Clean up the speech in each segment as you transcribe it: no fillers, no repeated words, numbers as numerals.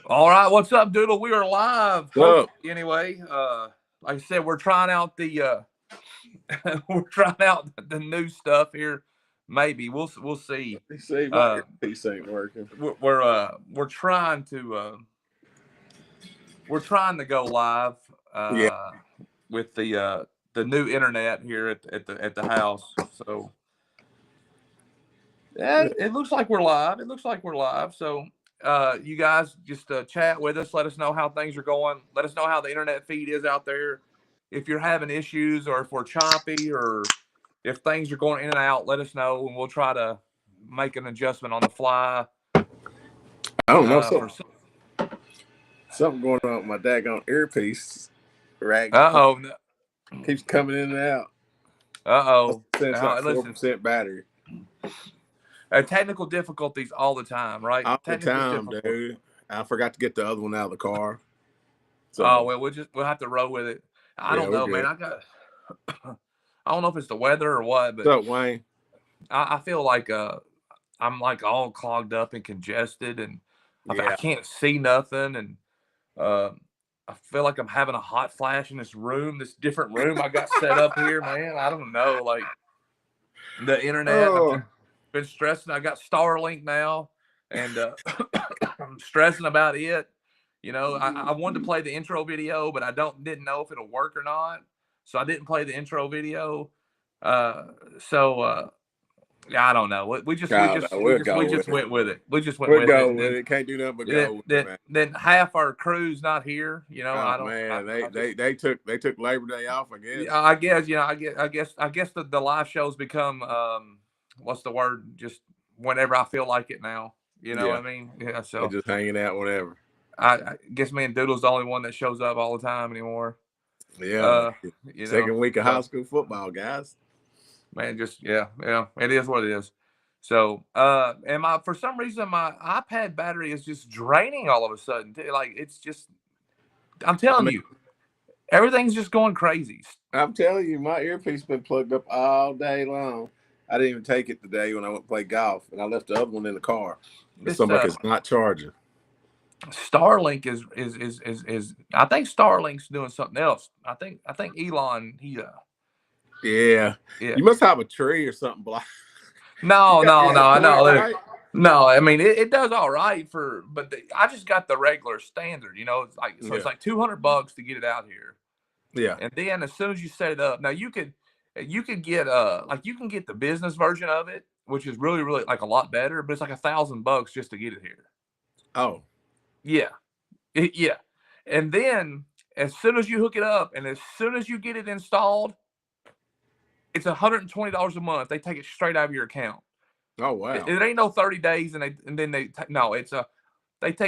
All right, what's up, Doodle? We are live. So, Anyway, like I said, we're trying out the we're trying out the new stuff here. Maybe we'll see. you see, my Uh, earpiece ain't working. we're trying to go live Yeah. with the new internet here at the house. So yeah, it looks like we're live. It looks like we're live. So you guys just chat with us. Let us know how things are going. Let us know how the internet feed is out there. If you're having issues or if we're choppy or if things are going in and out, let us know and we'll try to make an adjustment on the fly. I don't know. For Something going on with my daggone earpiece. Rag oh, keeps coming in and out. It's like listen, 4% battery. Technical difficulties all the time, right? All the Technical time, dude. I forgot to get the other one out of the car. So, well, we'll have to roll with it. I don't know, man. I don't know if it's the weather or what, but what's up, Wayne? I feel like I'm like all clogged up and congested, and I can't see nothing, and I feel like I'm having a hot flash in this different room I got set up here, man. I don't know, like the internet. I've been stressing. I got Starlink now, and I'm stressing about it. You know, I wanted to play the intro video, but I didn't know if it'll work or not, so I didn't play the intro video. Yeah, I don't know. We just went with it. We just went with it. Can't do nothing but go with it, man. Then half our crew's not here. You know, I don't. Man, they took Labor Day off. I guess. I guess. You know, I guess the live shows become what's the word? Just whenever I feel like it now. You know what I mean? Yeah. So they're just hanging out whenever. I guess me and Doodle's the only one that shows up all the time anymore. Yeah. Second week of high school football, guys. Man, just it is what it is. So, for some reason my iPad battery is just draining all of a sudden. Like it's just, I'm telling you, everything's just going crazy. I'm telling you, my earpiece been plugged up all day long. I didn't even take it today when I went to play golf, and I left the other one in the car. It's not charging. Starlink is I think Starlink's doing something else. I think Elon Yeah. You must have a tree or something blocked. No, I know. Right? No, I mean it does all right but I just got the regular standard. You know, it's like it's like $200 to get it out here. Yeah, and then as soon as you set it up, now you can get you can get the business version of it, which is really like a lot better, but it's like $1,000 just to get it here. Oh, yeah, yeah, and then as soon as you hook it up and as soon as you get it installed, it's $120 a month. They take it straight out of your account. Oh wow! It ain't no 30 days, and then they take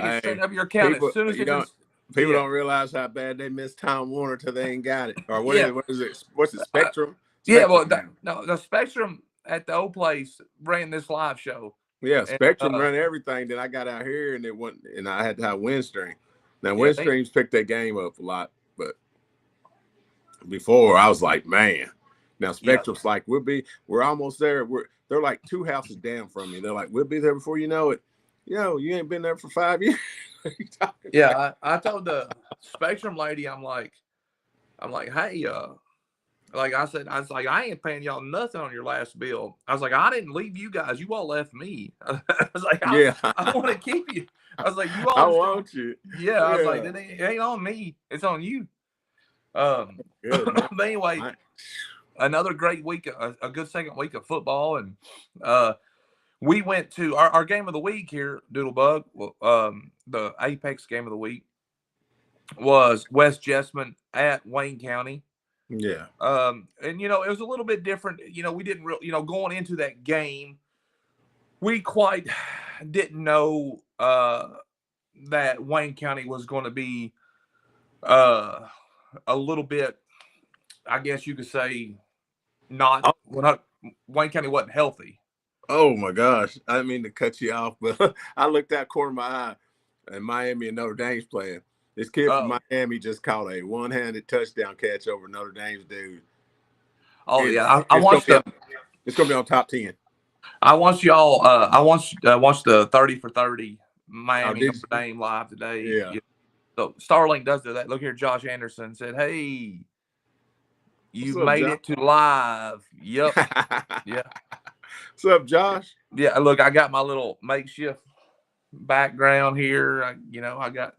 it straight out of your account as soon as people don't realize how bad they miss Time Warner till they ain't got it. Or what is it? What's it? Spectrum? The Spectrum at the old place ran this live show. Yeah, Spectrum ran everything. Then I got out here and and I had to have Windstream. Now Windstream's picked that game up a lot, but before I was like, man. Now Spectrum's like, we're almost there. They're like 2 houses down from me. They're like, we'll be there before you know it. You ain't been there for 5 years. I told the Spectrum lady, I'm like, hey, like I said, I was like, I ain't paying y'all nothing on your last bill. I was like, I didn't leave you guys. You all left me. I was like, I want to keep you. I was like, you all. I want you. Yeah, I was like, it ain't on me. It's on you. But anyway. Another great week, a good second week of football, and we went to our game of the week here, Doodlebug. The Apex game of the week was West Jessamine at Wayne County. Yeah. And it was a little bit different. We didn't really, going into that game, we quite didn't know that Wayne County was going to be a little bit, I guess you could say, Wayne County wasn't healthy. Oh my gosh. I didn't mean to cut you off, but I looked out corner of my eye and Miami and Notre Dame's playing. This kid from Miami just caught a one-handed touchdown catch over Notre Dame's dude. Oh, yeah. I watched it's gonna be on top 10. I watched y'all I watched the 30 for 30 Miami Notre Dame live today. Yeah. So Starlink does do that. Look here, Josh Anderson said, "Hey, you made it to live." Yep. Yeah. What's up, Josh? Yeah. Look, I got my little makeshift background here. I got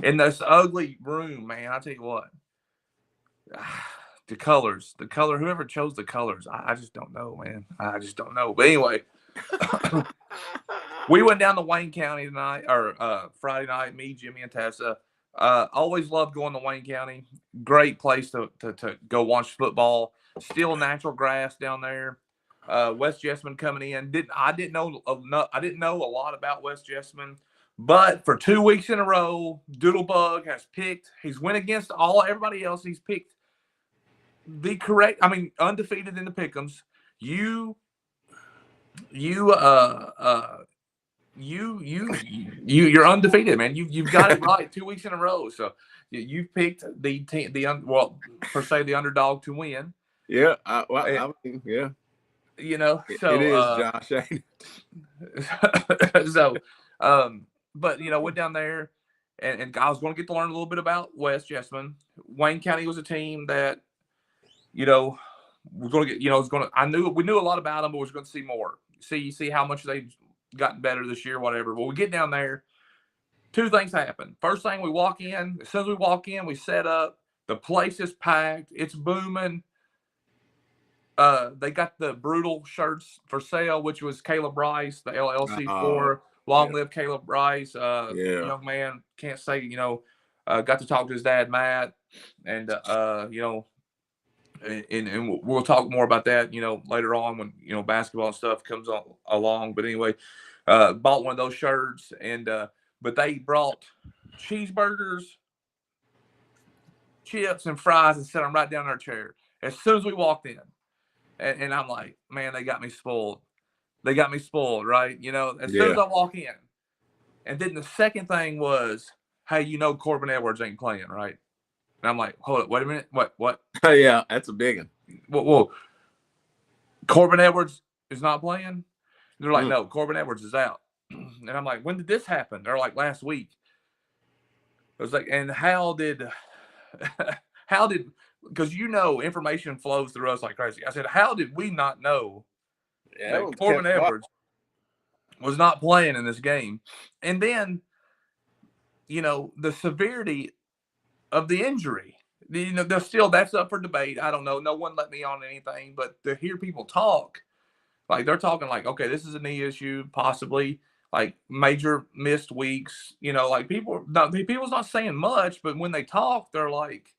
in this ugly room, man. I tell you what, the colors, whoever chose the colors, I just don't know, man. I just don't know. But anyway, we went down to Wayne County tonight, or Friday night. Me, Jimmy, and Tessa. Always loved going to Wayne County. Great place to go watch football. Still natural grass down there. West Jessamine coming in. I didn't know a lot about West Jessamine, but for 2 weeks in a row, Doodlebug has picked. He's went against everybody else. He's picked the correct. I mean, undefeated in the pick'ems. You're undefeated, man. You've got it right 2 weeks in a row. So you picked the team, per se, the underdog to win. Yeah, I mean, yeah. So it is Josh. So, but went down there, and I was going to get to learn a little bit about West Jessamine. Wayne County was a team that, we're going to get. We knew a lot about them, but we was going to see more. See how much they've gotten better this year, whatever. Well, we get down there. Two things happen. First thing, we walk in. As soon as we walk in, we set up. The place is packed. It's booming. They got the brutal shirts for sale, which was Caleb Bryce, the LLC4. Long live Caleb Bryce. Young man, can't say, got to talk to his dad, Matt, and and we'll talk more about that, later on when, basketball and stuff comes along. But anyway, bought one of those shirts, and but they brought cheeseburgers, chips, and fries and set them right down in our chair as soon as we walked in. And I'm like, man, they got me spoiled. Right? As soon as I walk in. And then the second thing was, hey, Corbin Edwards ain't playing, right? And I'm like, hold up, wait a minute. What? Yeah, that's a big one. Whoa. Corbin Edwards is not playing? They're like, no, Corbin Edwards is out. And I'm like, when did this happen? They're like, last week. I was like, and how did because information flows through us like crazy. I said, how did we not know that Corbin Edwards was not playing in this game? And then, the severity of the injury, that's up for debate. I don't know. No one let me on anything, but to hear people talk, like they're talking like, okay, this is a knee issue, possibly like major missed weeks, like people's not saying much, but when they talk, they're like,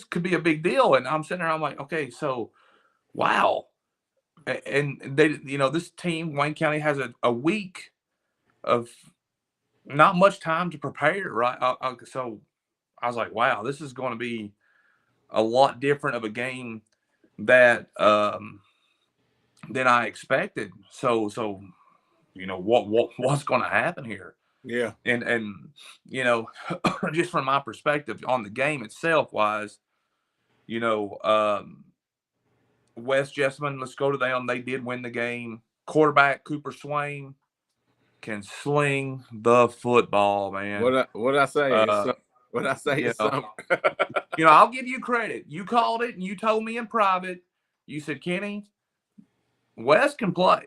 could be a big deal. And I'm sitting there, I'm like, okay, so wow. And they, this team, Wayne County, has a week of not much time to prepare, right? So I was like, wow, this is going to be a lot different of a game that than I expected. So what's going to happen here? Yeah. And just from my perspective on the game itself wise, West Jessamine, let's go to them. They did win the game. Quarterback Cooper Swain can sling the football, man. What I say? What I say is something. I'll give you credit. You called it, and you told me in private. You said, Kenny, West can play.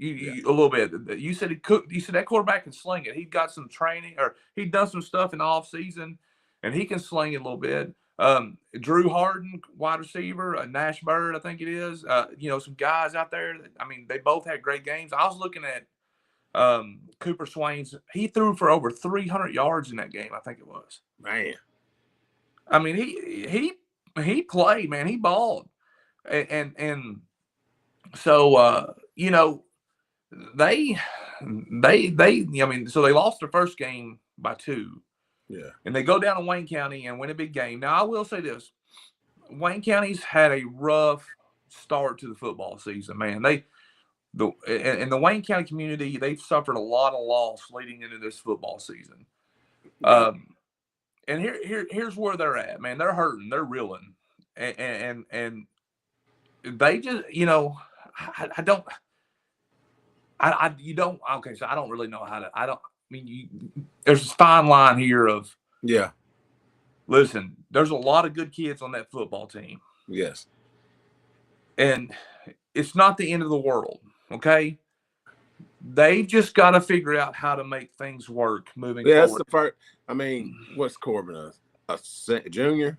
A little bit. You said that quarterback can sling it. He got some training, or he'd done some stuff in the off season, and he can sling it a little bit. Drew Harden, wide receiver, Nash Bird, I think it is. Some guys out there. They both had great games. I was looking at Cooper Swain's. He threw for over 300 yards in that game, I think it was. Man. He played, man. He balled. And so, they so they lost their first game by 2. Yeah. And they go down to Wayne County and win a big game. Now, I will say this. Wayne County's had a rough start to the football season, man. In the Wayne County community, they've suffered a lot of loss leading into this football season. And here's where they're at, man. They're hurting. They're reeling. And they just, you don't. Okay, so I don't really know how to. I mean, there's this fine line here of Listen, there's a lot of good kids on that football team. Yes. And it's not the end of the world. Okay. They've just got to figure out how to make things work moving forward. That's the first. I mean, what's Corbin, a junior?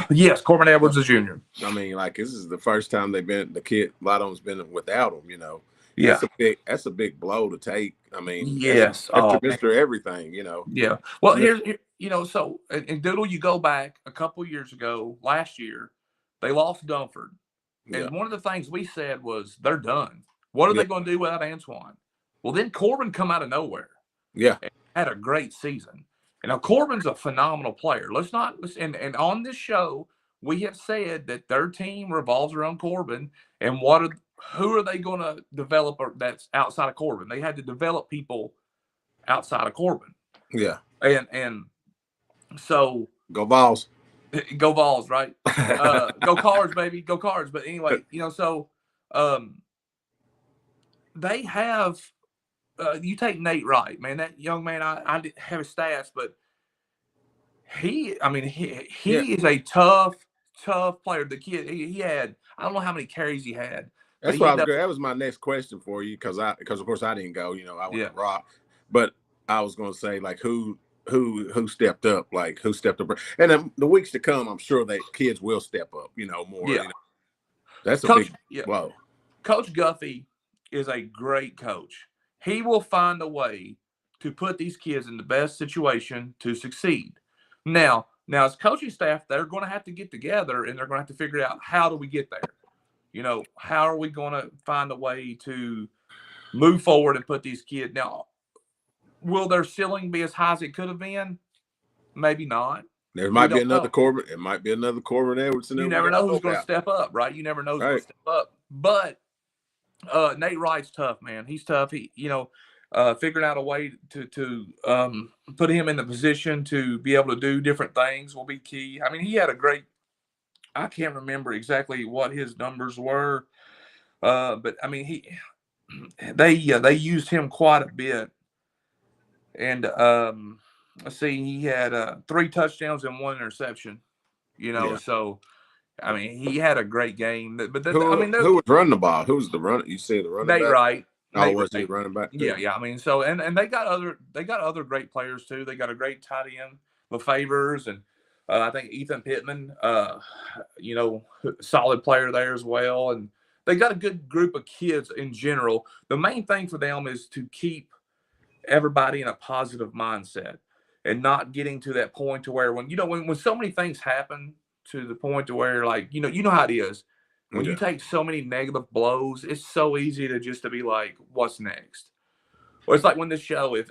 Yes, Corbin Edwards is junior. I mean, like, this is the first time they've been, a lot of them's been without him, you know. Yeah. That's a big blow to take. I mean, yes. Mr. Everything, you know. Yeah. Well, here's, you know, so, and Doodle, you go back a couple years ago, last year, they lost Dunford. And one of the things we said was, they're done. What are they going to do without Antoine? Well, then Corbin come out of nowhere. Yeah. Had a great season. And now Corbin's a phenomenal player. And on this show, we have said that their team revolves around Corbin. And who are they going to develop that's outside of Corbin? They had to develop people outside of Corbin. Yeah. And so go Vols. Go Vols, right? Go Cards, baby. Go Cards. But anyway, you know, so they have you take Nate Wright, man. That young man, I didn't have his stats, but he is a tough player. The kid, he had, I don't know how many carries he had. That's why that was my next question for you, because of course I didn't go, you know, I went to Rock, but I was going to say, like, who stepped up, like who stepped up, and the weeks to come, I'm sure that kids will step up, you know, more. Yeah, you know? That's a big blow. Coach Guffey is a great coach. He will find a way to put these kids in the best situation to succeed. Now as coaching staff, they're going to have to get together and they're going to have to figure out, how do we get there? You know, how are we going to find a way to move forward and put these kids? Now, will their ceiling be as high as it could have been? Maybe not. There might be another Corbin. It might be another Corbin Edwards. You never know who's going to step up, right? You never know who's going to step up. But Nate Wright's tough, man. He's tough. He, you know, figuring out a way to put him in the position to be able to do different things will be key. I mean, he had a great, I can't remember exactly what his numbers were, but I mean, they used him quite a bit. And let's see, he had 3 touchdowns and 1 interception. You know, so I mean, he had a great game. But who was running the ball? Who was the runner? You say the running back? Nate Wright. Oh, was he running back? Yeah. I mean, so and they got other great players too. They got a great tight end, LeFavors, and I think Ethan Pittman. You know, solid player there as well. And they got a good group of kids in general. The main thing for them is to keep everybody in a positive mindset and not getting to that point to where when so many things happen to the point to where, like, you know how it is. When you take so many negative blows, it's so easy to be like, what's next? Well, it's like when this show, if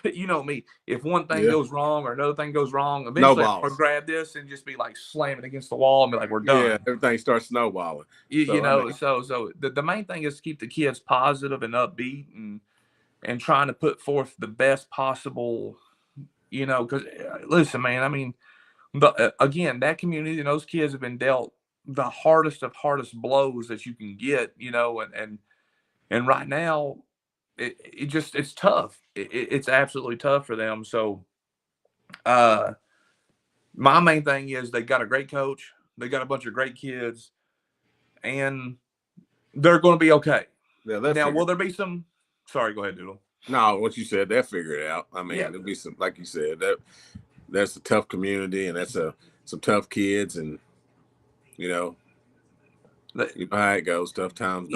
you know me, if one thing goes wrong or another thing goes wrong, eventually I'll grab this and just be like slamming against the wall and be like, we're done. Yeah, everything starts snowballing. So the main thing is to keep the kids positive and upbeat and trying to put forth the best possible, you know, because listen, man, I mean, again, that community and those kids have been dealt the hardest blows that you can get, you know, and right now it's tough. It's absolutely tough for them. So my main thing is they got a great coach, they got a bunch of great kids, and they're going to be okay. Now, will there be some? Sorry, go ahead, Doodle. No, what you said, they'll figure it out. I mean, there'll be some, like you said, that's a tough community, and that's some tough kids, and you know how it goes. Tough times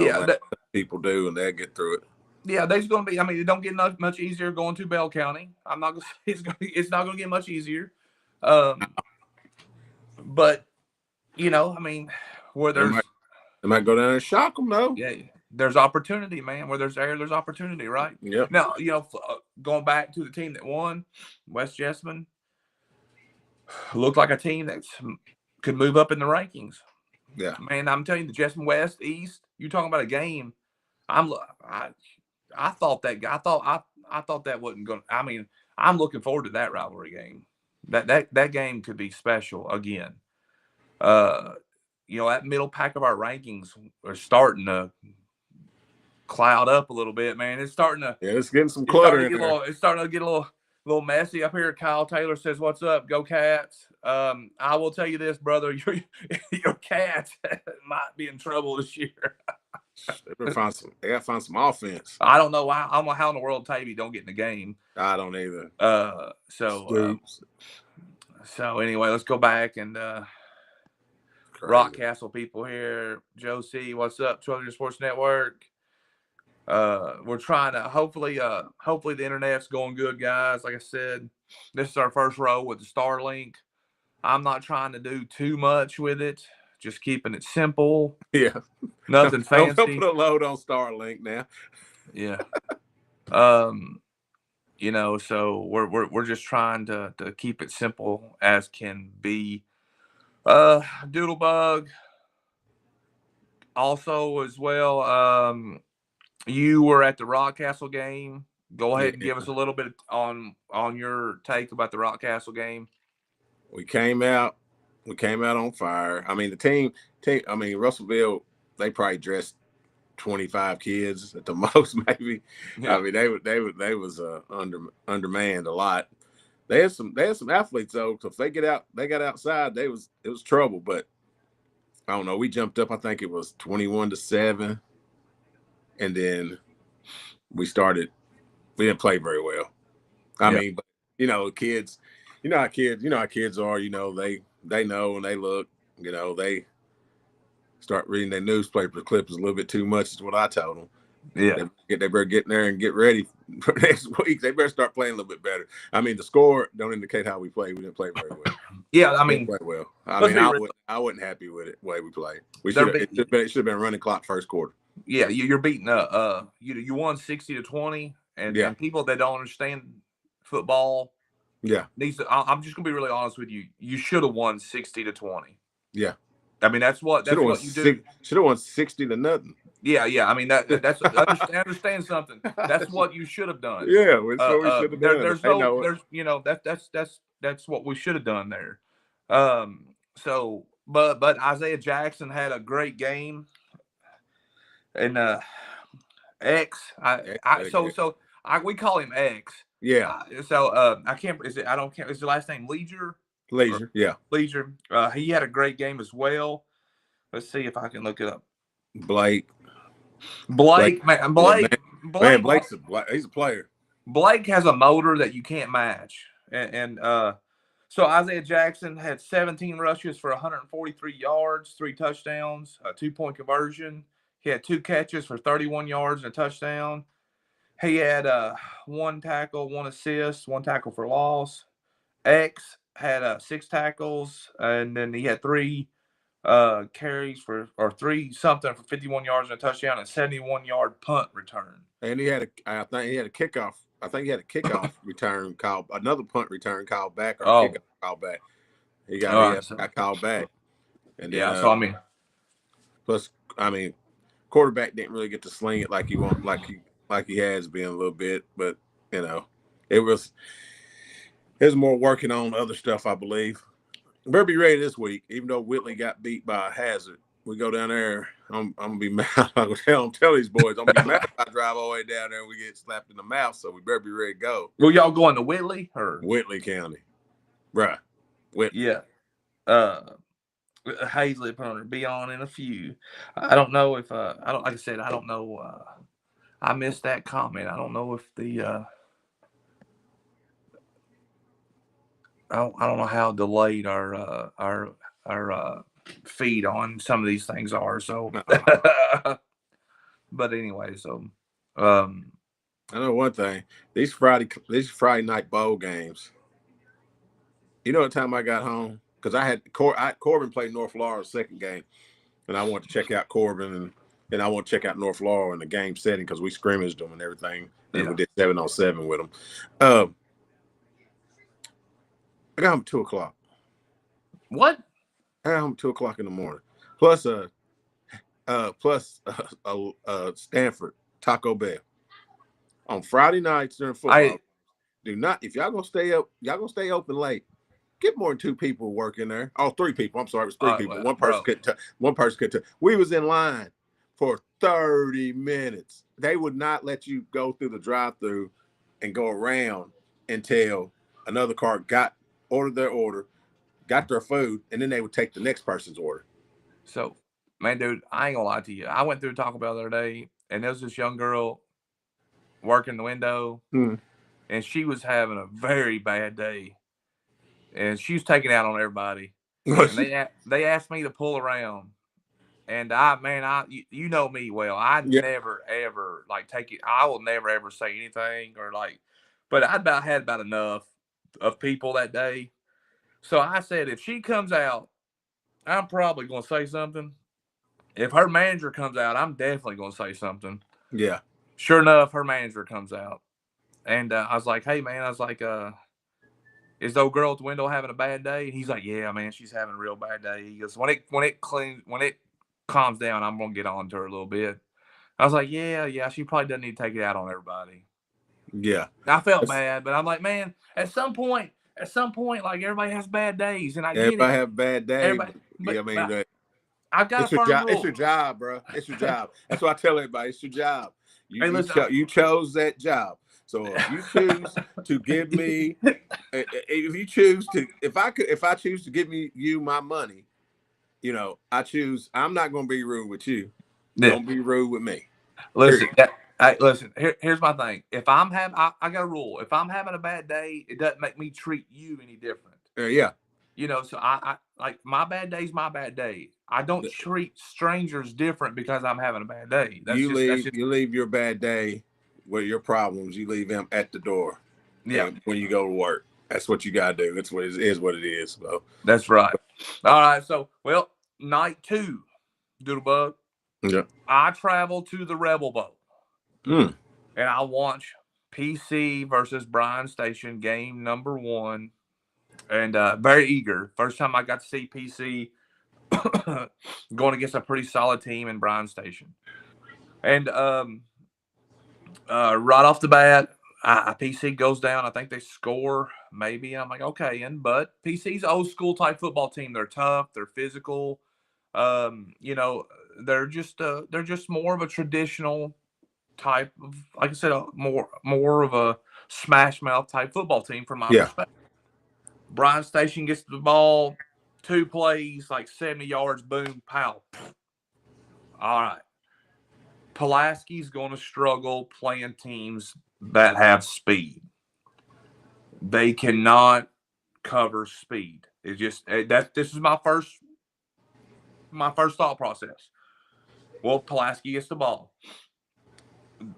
people do, and they'll get through it. Yeah, there's going to be. I mean, it don't get much easier going to Bell County. I'm not going to say it's not going to get much easier. But you know, I mean, where they might go down and shock them, though. Yeah, there's opportunity, man. Where there's air, there's opportunity, right? Yeah. Now, you know, going back to the team that won, West Jessamine looked like a team that could move up in the rankings. Yeah, man, I'm telling you, the Jessamine West East. You talking about a game? I thought that guy. I thought that wasn't going. I mean, I'm looking forward to that rivalry game. That game could be special again. You know, that middle pack of our rankings are starting to cloud up a little bit, man. It's starting to. Yeah, it's getting some clutter in there. It's starting to get a little messy up here. Kyle Taylor says, "What's up? Go Cats." I will tell you this, brother. Your Cats might be in trouble this year. They gotta find some offense. I don't know why. I don't know how in the world Tavy don't get in the game. I don't either. So anyway, let's go back and Rockcastle people here. Joe C, what's up? 12 Sports Network. We're trying to hopefully the internet's going good, guys. Like I said, this is our first row with the Starlink. I'm not trying to do too much with it, just keeping it simple. Yeah, nothing fancy. Don't put a load on Starlink now. Yeah. You know, so we're just trying to keep it simple as can be. Doodlebug also as well. You were at the Rockcastle game. Go ahead and give us a little bit on your take about the Rockcastle game. We came out on fire. I mean, the team. I mean, Russellville. They probably dressed 25 kids at the most, maybe. Yeah. I mean, they was undermanned a lot. They had some athletes though. So if they got outside, it was trouble. But I don't know. We jumped up. I think it was 21-7, and then we didn't play very well. I mean, but, you know, kids. You know how kids are. You know, they know and they look. You know, they start reading their newspaper clips a little bit too much is what I told them. Yeah. They better get in there and get ready for next week. They better start playing a little bit better. I mean, the score don't indicate how we played. We didn't play very well. Yeah, I mean, play well. I wasn't happy with it the way we played. It should have been running clock first quarter. Yeah, you're beating you won 60-20, and people that don't understand football. Yeah. I'm just gonna be really honest with you. You should have won 60-20. Yeah. I mean, that's what you do. Should have won 60-0. Yeah. I mean, that's understand something. That's what you should have done. Yeah, that's what we should have done. That's what we should have done there. So, but Isaiah Jackson had a great game, and we call him X. Yeah. I can't. Is the last name Leisure? Leisure, yeah. Leisure. He had a great game as well. Let's see if I can look it up. Blake. Blake's he's a player. Blake has a motor that you can't match. And so Isaiah Jackson had 17 rushes for 143 yards, 3 touchdowns, a 2-point conversion. He had 2 catches for 31 yards and a touchdown. He had 1 tackle, 1 assist, 1 tackle for loss. X had 6 tackles, and then he had 3 carries for 3 something for 51 yards and a touchdown and 71-yard punt return. And I think he had a kickoff. I think he had a kickoff return called, another punt return called back, or kickoff called back. He got called back. And then, so I mean, plus, I mean, quarterback didn't really get to sling it like he has been a little bit, but you know, it was more working on other stuff, I believe. Better be ready this week, even though Whitley got beat by a hazard. We go down there. I'm gonna be mad. I'm tell these boys I'm gonna be mad if I drive all the way down there and we get slapped in the mouth. So we better be ready to go. Will y'all going to Whitley or Whitley County? Right. Whitley. Yeah. Hazley punter be on in a few. I don't know if I don't, like I said, I don't know. I missed that comment. I don't know if the I don't know how delayed our feed on some of these things are. So, but anyway, so I know one thing: these Friday night bowl games. You know what time I got home? Because I had Corbin played North Laurel's second game, and I wanted to check out Corbin and I want to check out North Laurel in the game setting because we scrimmaged them and everything. And we did 7-on-7 with them. I got home at 2:00. What? I got home at 2:00 in the morning. Plus Stanford Taco Bell on Friday nights during football. Do not, if y'all gonna stay open late. Get more than 2 people working there. Oh, 3 people. I'm sorry, it was 3 people. One person couldn't. We was in line for 30 minutes. They would not let you go through the drive-through and go around until another car ordered their order, got their food, and then they would take the next person's order. So, man, dude, I ain't gonna lie to you. I went through Taco Bell the other day, and there was this young girl working the window, and she was having a very bad day, and she was taking out on everybody. And they asked me to pull around, and you know me well. I never ever like take it. I will never ever say anything or like, but I had about enough of people that day. So I said, if she comes out, I'm probably going to say something. If her manager comes out, I'm definitely going to say something. Yeah. Sure enough, her manager comes out. And I was like, hey, man, is the old girl at the window having a bad day? And he's like, yeah, man, she's having a real bad day. He goes, when it calms down, I'm going to get on to her a little bit. I was like, yeah, she probably doesn't need to take it out on everybody. Yeah. I felt bad, but I'm like, man, at some point, like everybody has bad days, and everybody have bad days. But, I mean, I've got it's your job. It's your job, bro. It's your job. That's what I tell everybody. It's your job. You chose that job. So if you choose to give me, if I choose to give you my money, you know, I'm not going to be rude with you. Yeah. Don't be rude with me. Listen, here's my thing. If I'm having, I got a rule. If I'm having a bad day, it doesn't make me treat you any different. Yeah. You know, so I like my bad day's my bad day. I don't treat strangers different because I'm having a bad day. You leave your bad day with your problems. You leave them at the door. Yeah. When you go to work, that's what you gotta do. That's what it is. What it is. So that's right. All right. So night 2, Doodlebug. Yeah. I travel to the Rebel Bowl. And I watch PC versus Bryan Station game number 1. And very eager. First time I got to see PC going against a pretty solid team in Bryan Station. And right off the bat, PC goes down. I think they score maybe. I'm like, okay. But PC's old school type football team. They're tough. They're physical. You know, they're just more of a traditional type of, like I said, more of a smash mouth type football team from my perspective. Bryan Station gets the ball, 2 plays, like 70 yards, boom, pow. All right. Pulaski's going to struggle playing teams that have speed. They cannot cover speed. It's just this is my first thought process. Well, Pulaski gets the ball.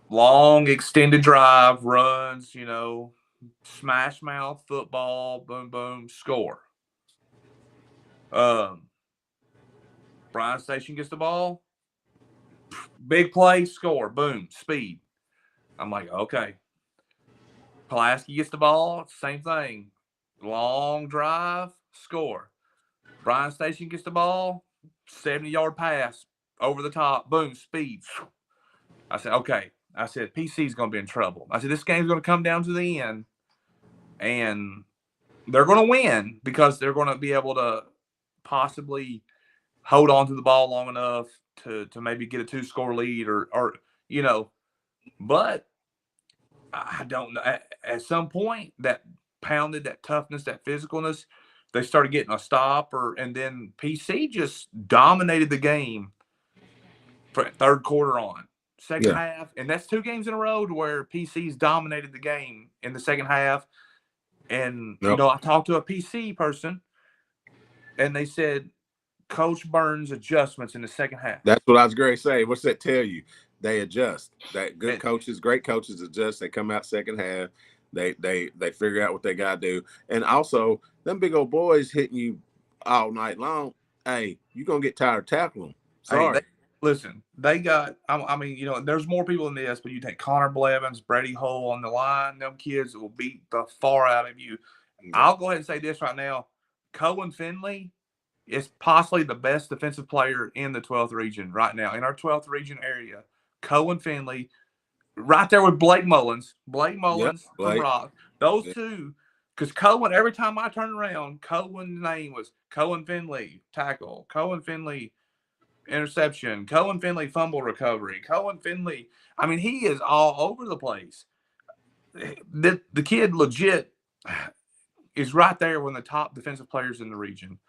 Long extended drive, runs, you know, smash mouth football, boom, boom, score. Bryan Station gets the ball. Big play, score, boom, speed. I'm like, okay. Pulaski gets the ball, same thing. Long drive, score. Bryan Station gets the ball, 70-yard pass, over the top, boom, speed. I said, okay. I said, PC's going to be in trouble. I said, this game's going to come down to the end, and they're going to win because they're going to be able to possibly hold on to the ball long enough to maybe get a 2-score lead or you know. But I don't know. At some point, that pounded, that toughness, that physicalness, they started getting a stop, and then PC just dominated the game for third quarter on. Second half, and that's 2 games in a row to where PC's dominated the game in the second half. And you know, I talked to a PC person, and they said Coach Burns' adjustments in the second half. That's what I was going to say. What's that tell you? They adjust. That good coaches, great coaches adjust. They come out second half. They figure out what they got to do. And also, them big old boys hitting you all night long. Hey, you're going to get tired of tackling them. Sorry. Listen, they got, I mean, you know, there's more people in this, but you take Connor Blevins, Brady Hull on the line. Them kids will beat the far out of you. I'll go ahead and say this right now. Cohen Finley is possibly the best defensive player in the 12th region right now, in our 12th region area. Cohen Finley, right there with Blake Mullins. Blake Mullins from Rock. Those two, because Cohen, every time I turn around, Cohen's name was Cohen Finley, tackle. Cohen Finley. interception. Cohen Finley fumble recovery. Cohen Finley, I mean, he is all over the place. The kid legit is right there one of the top defensive players in the region.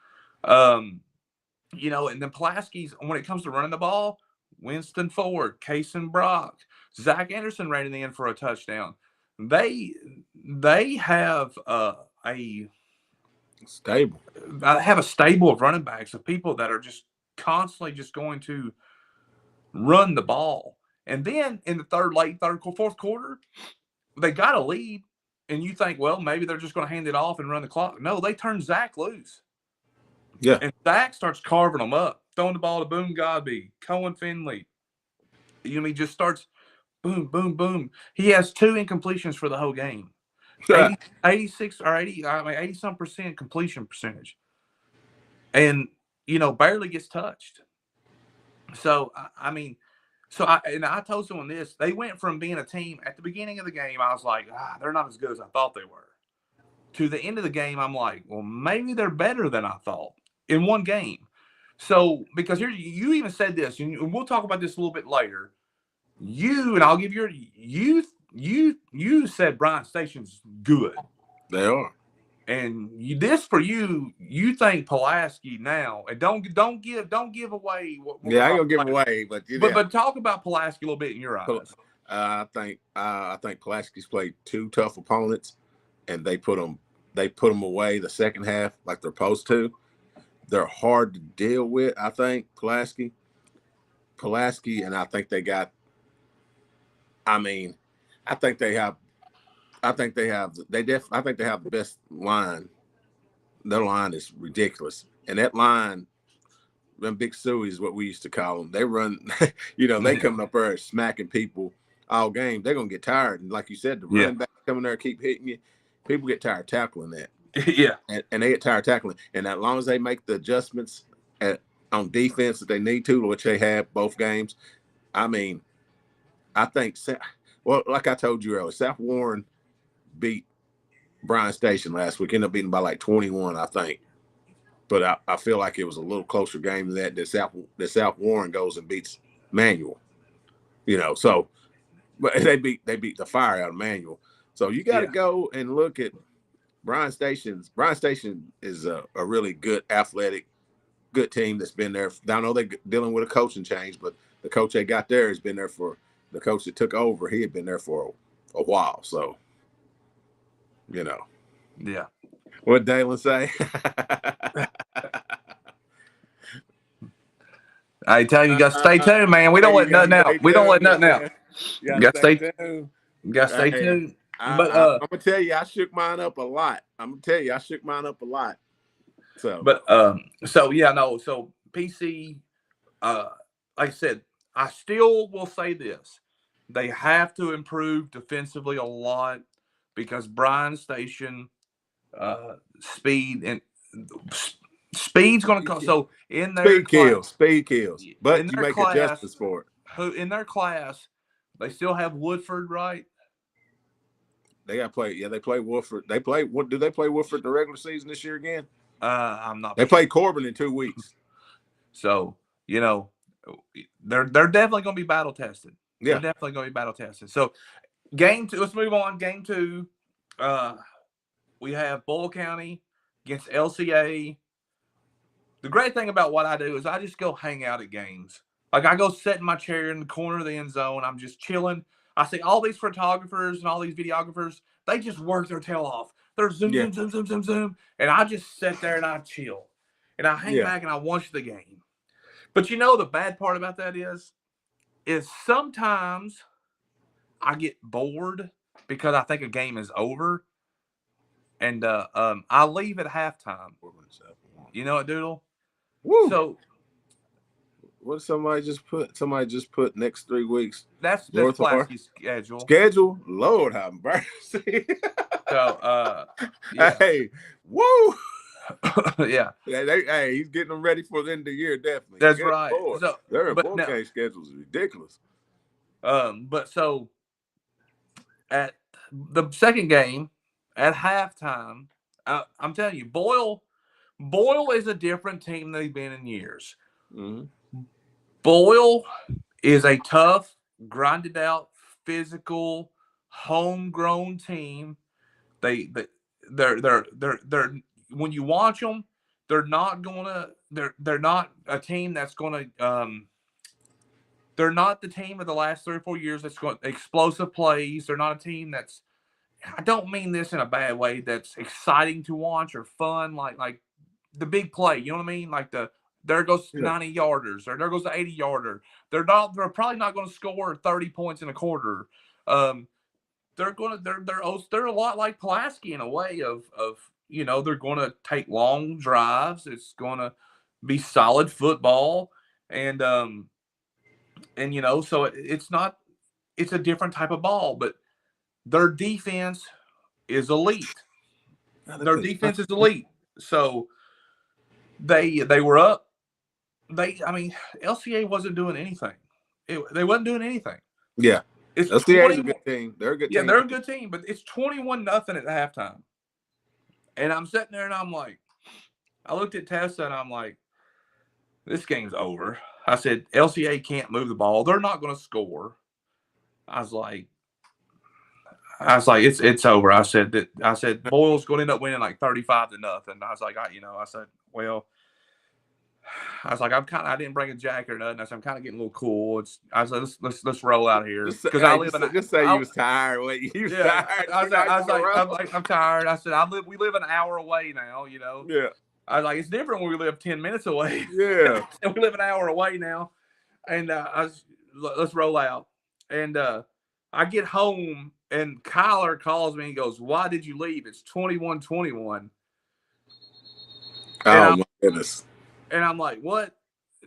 You know, and then Pulaski's, when it comes to running the ball, Winston Ford, Kason Brock, Zach Anderson ran in for a touchdown. They have a stable. I have a stable of running backs, of people that are just constantly just going to run the ball. And then in the fourth quarter, they got a lead, and you think, well, maybe they're just going to hand it off and run the clock. No, they turn Zach loose. Yeah. And Zach starts carving them up, throwing the ball to Boone Godby, Cohen Finley. You know, he just starts boom, boom, boom. He has 2 incompletions for the whole game. 86 or 80 some percent completion percentage. And, you know, barely gets touched. So, I mean, I told someone this. They went from being a team at the beginning of the game, I was like, they're not as good as I thought they were. To the end of the game, I'm like, well, maybe they're better than I thought in one game. So, because here, you even said this, and we'll talk about this a little bit later. And I'll give your, you said Bryan Station's good. They are. And you think Pulaski now, and don't give away what I ain't gonna give away, but talk about Pulaski a little bit in your eyes. I think Pulaski's played 2 tough opponents, and they put them away the second half like they're supposed to. They're hard to deal with. I think Pulaski, and I think they got. I mean, I think they have the best line. Their line is ridiculous. And that line, them Big Suey is what we used to call them. They run, they coming up there smacking people all game. They're going to get tired. And like you said, the running back coming there keep hitting you. People get tired tackling that. Yeah. And they get tired tackling. And as long as they make the adjustments on defense that they need to, which they have both games, I mean, I think, well, like I told you earlier, South Warren beat Bryan Station last week. Ended up beating by like 21, I think. But I feel like it was a little closer game than that South Warren goes and beats Manual. So but they beat the fire out of Manual. So you got to go and look at Bryan Station. Bryan Station is a really good, athletic, good team that's been there. I know they're dealing with a coaching change, but the coach they got there has been there for the coach that took over. He had been there for a while. So, Yeah. What Dalen say? I tell you, you got to stay tuned, man. We don't let nothing out. We don't let nothing out. You got to stay tuned. You got to stay tuned. But I'm gonna tell you, I shook mine up a lot. So, but so PC, like I said, I still will say this: they have to improve defensively a lot because Bryan Station, speed's going to come. So in their speed kills, but you make adjustments for it. In their class, they still have Woodford, right? They got to play. Yeah, they play Woodford. Do they play Woodford in the regular season this year again? I'm not. They play Corbin in 2 weeks. So they're definitely going to be battle tested. Yeah, they're definitely going to be battle tested. So game 2. Let's move on. Game 2. We have Boyle County against LCA. The great thing about what I do is I just go hang out at games. Like I go sit in my chair in the corner of the end zone. I'm just chilling. I see all these photographers and all these videographers. They just work their tail off. They're zoom. And I just sit there and I chill. And I hang back and I watch the game. But the bad part about that is sometimes I get bored because I think a game is over. And I leave at halftime. You know what, Doodle? Woo. So what somebody just put next 3 weeks. That's Pulaski's schedule. Lord have mercy. So hey, woo. Yeah. He's getting them ready for the end of the year, definitely. That's right. So their Bullcase schedule is ridiculous. But so at the second game at halftime, I'm telling you, Boyle is a different team than they've been in years. Mm-hmm. Boyle is a tough, grinded out, physical, homegrown team. They're when you watch them, they're not a team that's gonna they're not the team of the last 3 or 4 years that's going explosive plays. They're not a team that's, I don't mean this in a bad way, that's exciting to watch or fun, like the big play. You know what I mean? Like there goes 90 yarders, or there goes the 80 yarder. They're probably not going to score 30 points in a quarter. They're a lot like Pulaski in a way of they're going to take long drives. It's going to be solid football, and so it's a different type of ball, but their defense is elite. Their defense is elite. So they were up. LCA wasn't doing anything. They wasn't doing anything. Yeah. It's LCA is a good team. They're a good team. Yeah, they're a good team, but it's 21-0 at halftime. And I'm sitting there and I'm like, I looked at Tessa and I'm like, this game's over. I said, LCA can't move the ball. They're not going to score. I was like, it's over. I said Boyle's going to end up winning like 35-0. I was like, I didn't bring a jacket or nothing. I said, I'm kind of getting a little cool. I was like, let's roll out here. Because just say you was tired. Tired. I'm tired. I said, we live an hour away now, Yeah. I was like, it's different when we live 10 minutes away. Yeah. And we live an hour away now. And let's roll out. And I get home and Kyler calls me and goes, why did you leave? It's 21-21. Oh, my goodness. And I'm like, what?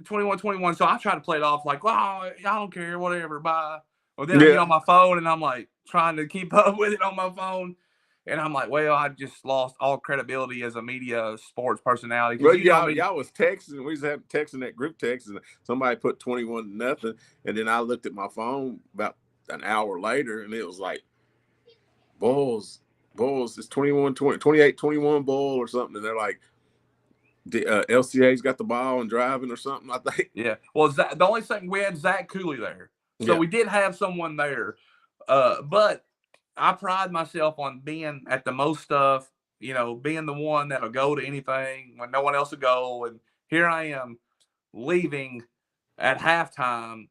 21-21. So I try to play it off like, I don't care, whatever, bye. Well, then I get on my phone and I'm like trying to keep up with it on my phone. And I'm like, well, I just lost all credibility as a media sports personality. Well, y'all was texting. We was texting that group text, and somebody put 21-0. And then I looked at my phone about an hour later, and it was like, Bulls, it's 21-20, 28-21 Bull or something. And they're like, the LCA's got the ball and driving or something, I think. Yeah. Well, the only thing, we had Zach Cooley there. So we did have someone there. But I pride myself on being at the most stuff, being the one that'll go to anything when no one else will go. And here I am leaving at halftime,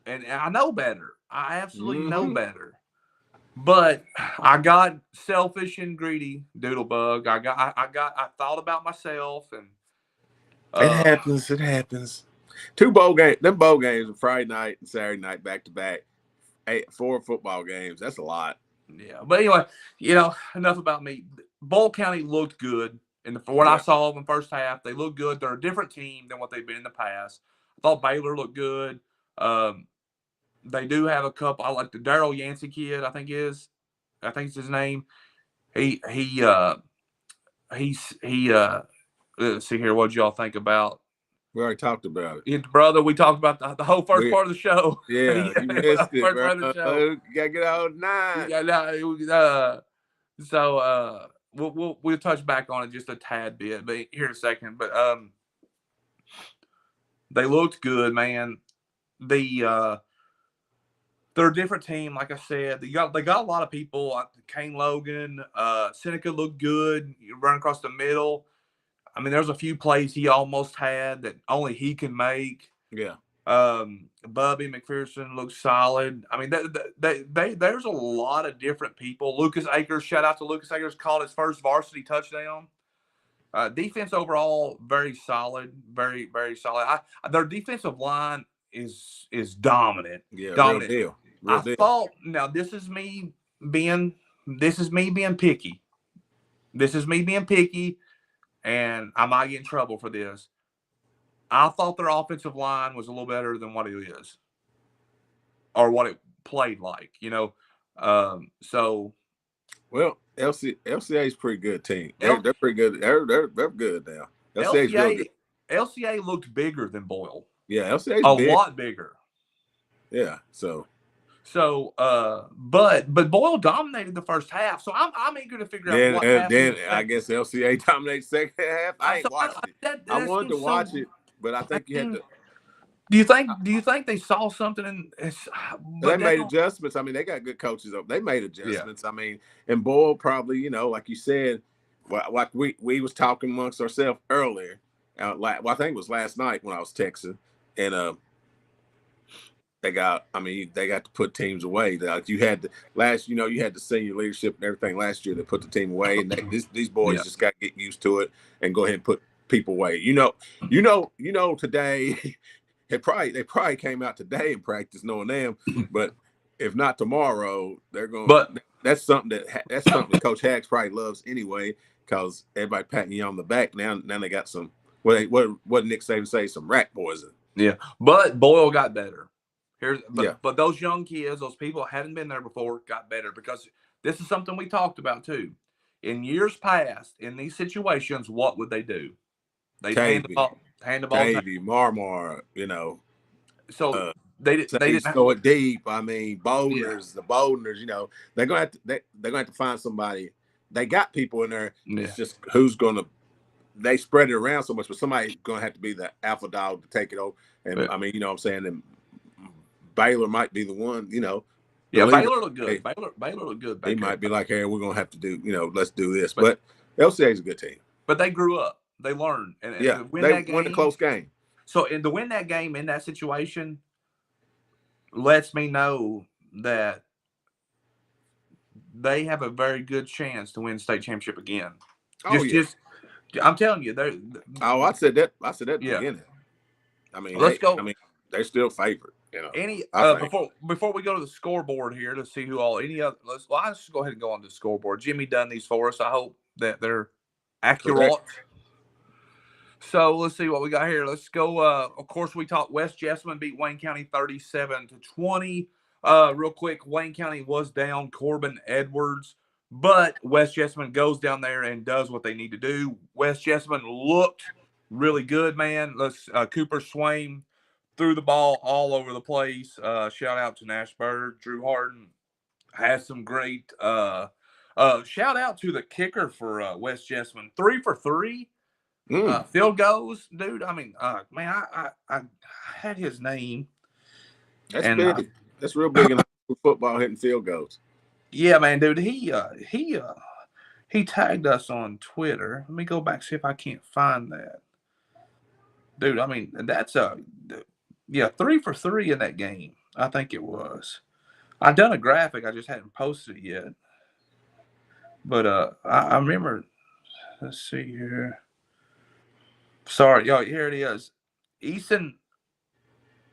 and I know better. I absolutely know better. But I got selfish and greedy, Doodlebug. I thought about myself, and it happens. 2 bowl games. Them bowl games are Friday night and Saturday night back to back. 4 football games. That's a lot. Yeah, but anyway, enough about me. Bowl County looked good what I saw of them first half. They look good. They're a different team than what they've been in the past. I thought Baylor looked good. They do have a couple. I like the Daryl Yancey kid. I think it's his name. Let's see here. What did y'all think about? We already talked about it. Brother, we talked about the whole first part of the show. Yeah, you missed it, bro. You gotta get out 9. So we'll touch back on it just a tad bit, but here in a second. But they looked good, man. They're a different team, like I said. They got a lot of people. Kane Logan, Seneca looked good. You run across the middle. I mean, there's a few plays he almost had that only he can make. Yeah. Bubby McPherson looks solid. I mean, there's a lot of different people. Lucas Akers, shout out to Lucas Akers, called his first varsity touchdown. Defense overall, very solid, very, very solid. Their defensive line is dominant. Yeah, dominant. Real deal. Thought, now this is me being picky. This is me being picky, and I might get in trouble for this. I thought their offensive line was a little better than what it is, or what it played like. So. Well, LCA is a pretty good team. They're pretty good. They're good now. LCA looked bigger than Boyle. Yeah, LCA is a lot bigger. Yeah. But Boyle dominated the first half, so I'm eager to figure out what happened. Then I guess LCA dominated second half. I ain't watched it. I wanted to watch it, but I think you had to. Do you think they saw something in? They But they made don't. adjustments. I mean, they got good coaches up. They made Yeah. adjustments. I mean, and Boyle probably, like you said, like we was talking amongst ourselves earlier. Well, I think it was last night when I was texting, and they got to put teams away. Like you had you had the senior leadership and everything last year that put the team away, and these boys just got to get used to it and go ahead and put people away. Today. They probably came out today and practiced knowing them, but if not tomorrow, they're going. But that's something that Coach Hacks probably loves anyway, because everybody patting you on the back now. Now they got some what Nick Saban say, some rat poison. Yeah, but Boyle got better. Yeah. But those young kids, those people hadn't been there before, got better, because this is something we talked about too. In years past, in these situations, what would they do? They'd hand the ball. Tavy, Marmar, So they didn't throw it deep. I mean, boulders, the boulders. They're gonna have to find somebody. They got people in there. Yeah. It's just who's gonna. They spread it around so much, but somebody's gonna have to be the alpha dog to take it over. And I mean, what I'm saying, and Baylor might be the one. Yeah, Baylor looked good. Hey, Baylor looked good. He might be like, "Hey, we're gonna have to do. Let's do this." But LCA is a good team. But they grew up. They learned. And they won a close game. So, and to win that game in that situation lets me know that they have a very good chance to win state championship again. I'm telling you, they're. I said that. At the beginning. I mean, let's go. I mean, they're still favored. Before we go to the scoreboard here to see who all any other. Let's just go ahead and go on to the scoreboard. Jimmy done these for us. I hope that they're accurate. Correct. So let's see what we got here. Let's go. Of course, we talked West Jessamine beat Wayne County 37-20. Real quick, Wayne County was down Corbin Edwards, but West Jessamine goes down there and does what they need to do. West Jessamine looked really good, man. Cooper Swain threw the ball all over the place. Shout out to Nash Bird. Drew Harden has some great. Shout out to the kicker for West Jessamine. 3 for 3. Field goals, dude. I mean, man, I had his name. That's big. That's real big in football, hitting field goals. Yeah, man, dude. He tagged us on Twitter. Let me go back, see if I can't find that. Dude, I mean, that's 3 for 3 in that game. I think it was. I done a graphic. I just hadn't posted it yet. But I remember. Let's see here. Sorry, y'all. Here it is. Easton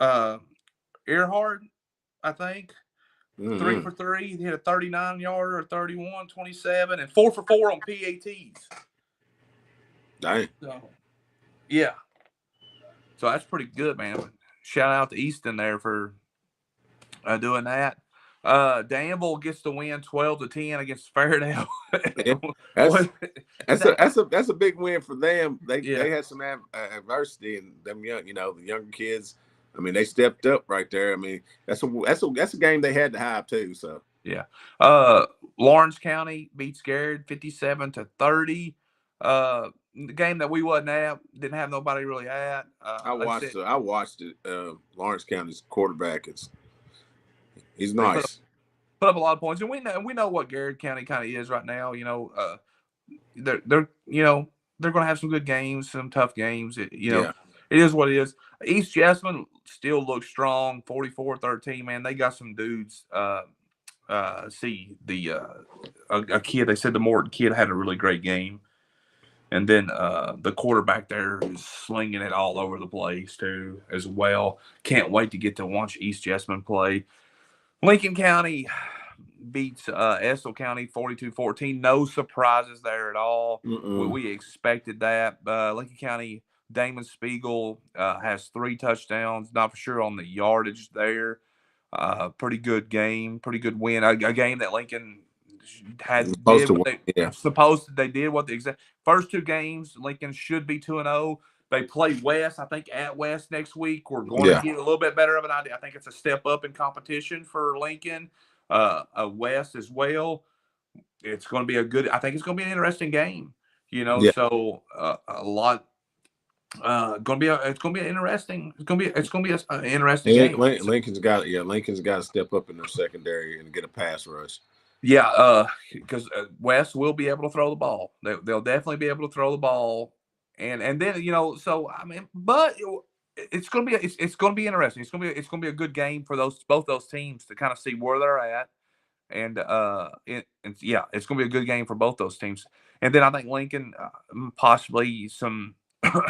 Earhart, I think. 3 for 3. He hit a 39-yarder, 31, 27, and 4 for 4 on PATs. Dang. So, yeah. So that's pretty good, man. Shout out to Easton there for doing that. Danville gets the win 12-10 against Fairdale. That's a big win for them. They had some adversity, and them young, the younger kids. I mean, they stepped up right there. I mean, that's a game they had to have too. So yeah. Lawrence County beats Garrett 57-30. The game that we wasn't at, didn't have nobody really at. I watched it. Lawrence County's quarterback he's nice. Put up a lot of points, and we know what Garrett County kind of is right now. They're going to have some good games, some tough games. It is what it is. East Jessamine still looks strong, 44-13. Man, they got some dudes. A kid. They said the Morton kid had a really great game, and then the quarterback there is slinging it all over the place too, as well. Can't wait to get to watch East Jessamine play. Lincoln County beats Estill County 42-14. No surprises there at all. We expected that. Lincoln County, Damon Spiegel has 3 touchdowns. Not for sure on the yardage there. Pretty good game. Pretty good win. A game that Lincoln they did what the exact first 2 games. Lincoln should be 2-0. They play West, I think, at West next week. We're going to get a little bit better of an idea. I think it's a step up in competition for Lincoln. West as well. It's going to be I think it's going to be an interesting game. So a lot It's gonna be an interesting an interesting game. Lincoln's got to step up in their secondary and get a pass rush. Yeah, because West will be able to throw the ball. They'll definitely be able to throw the ball, and then so I mean, but it's gonna be it's gonna be interesting. It's gonna be a good game for both those teams to kind of see where they're at, and yeah, it's gonna be a good game for both those teams. And then I think Lincoln possibly some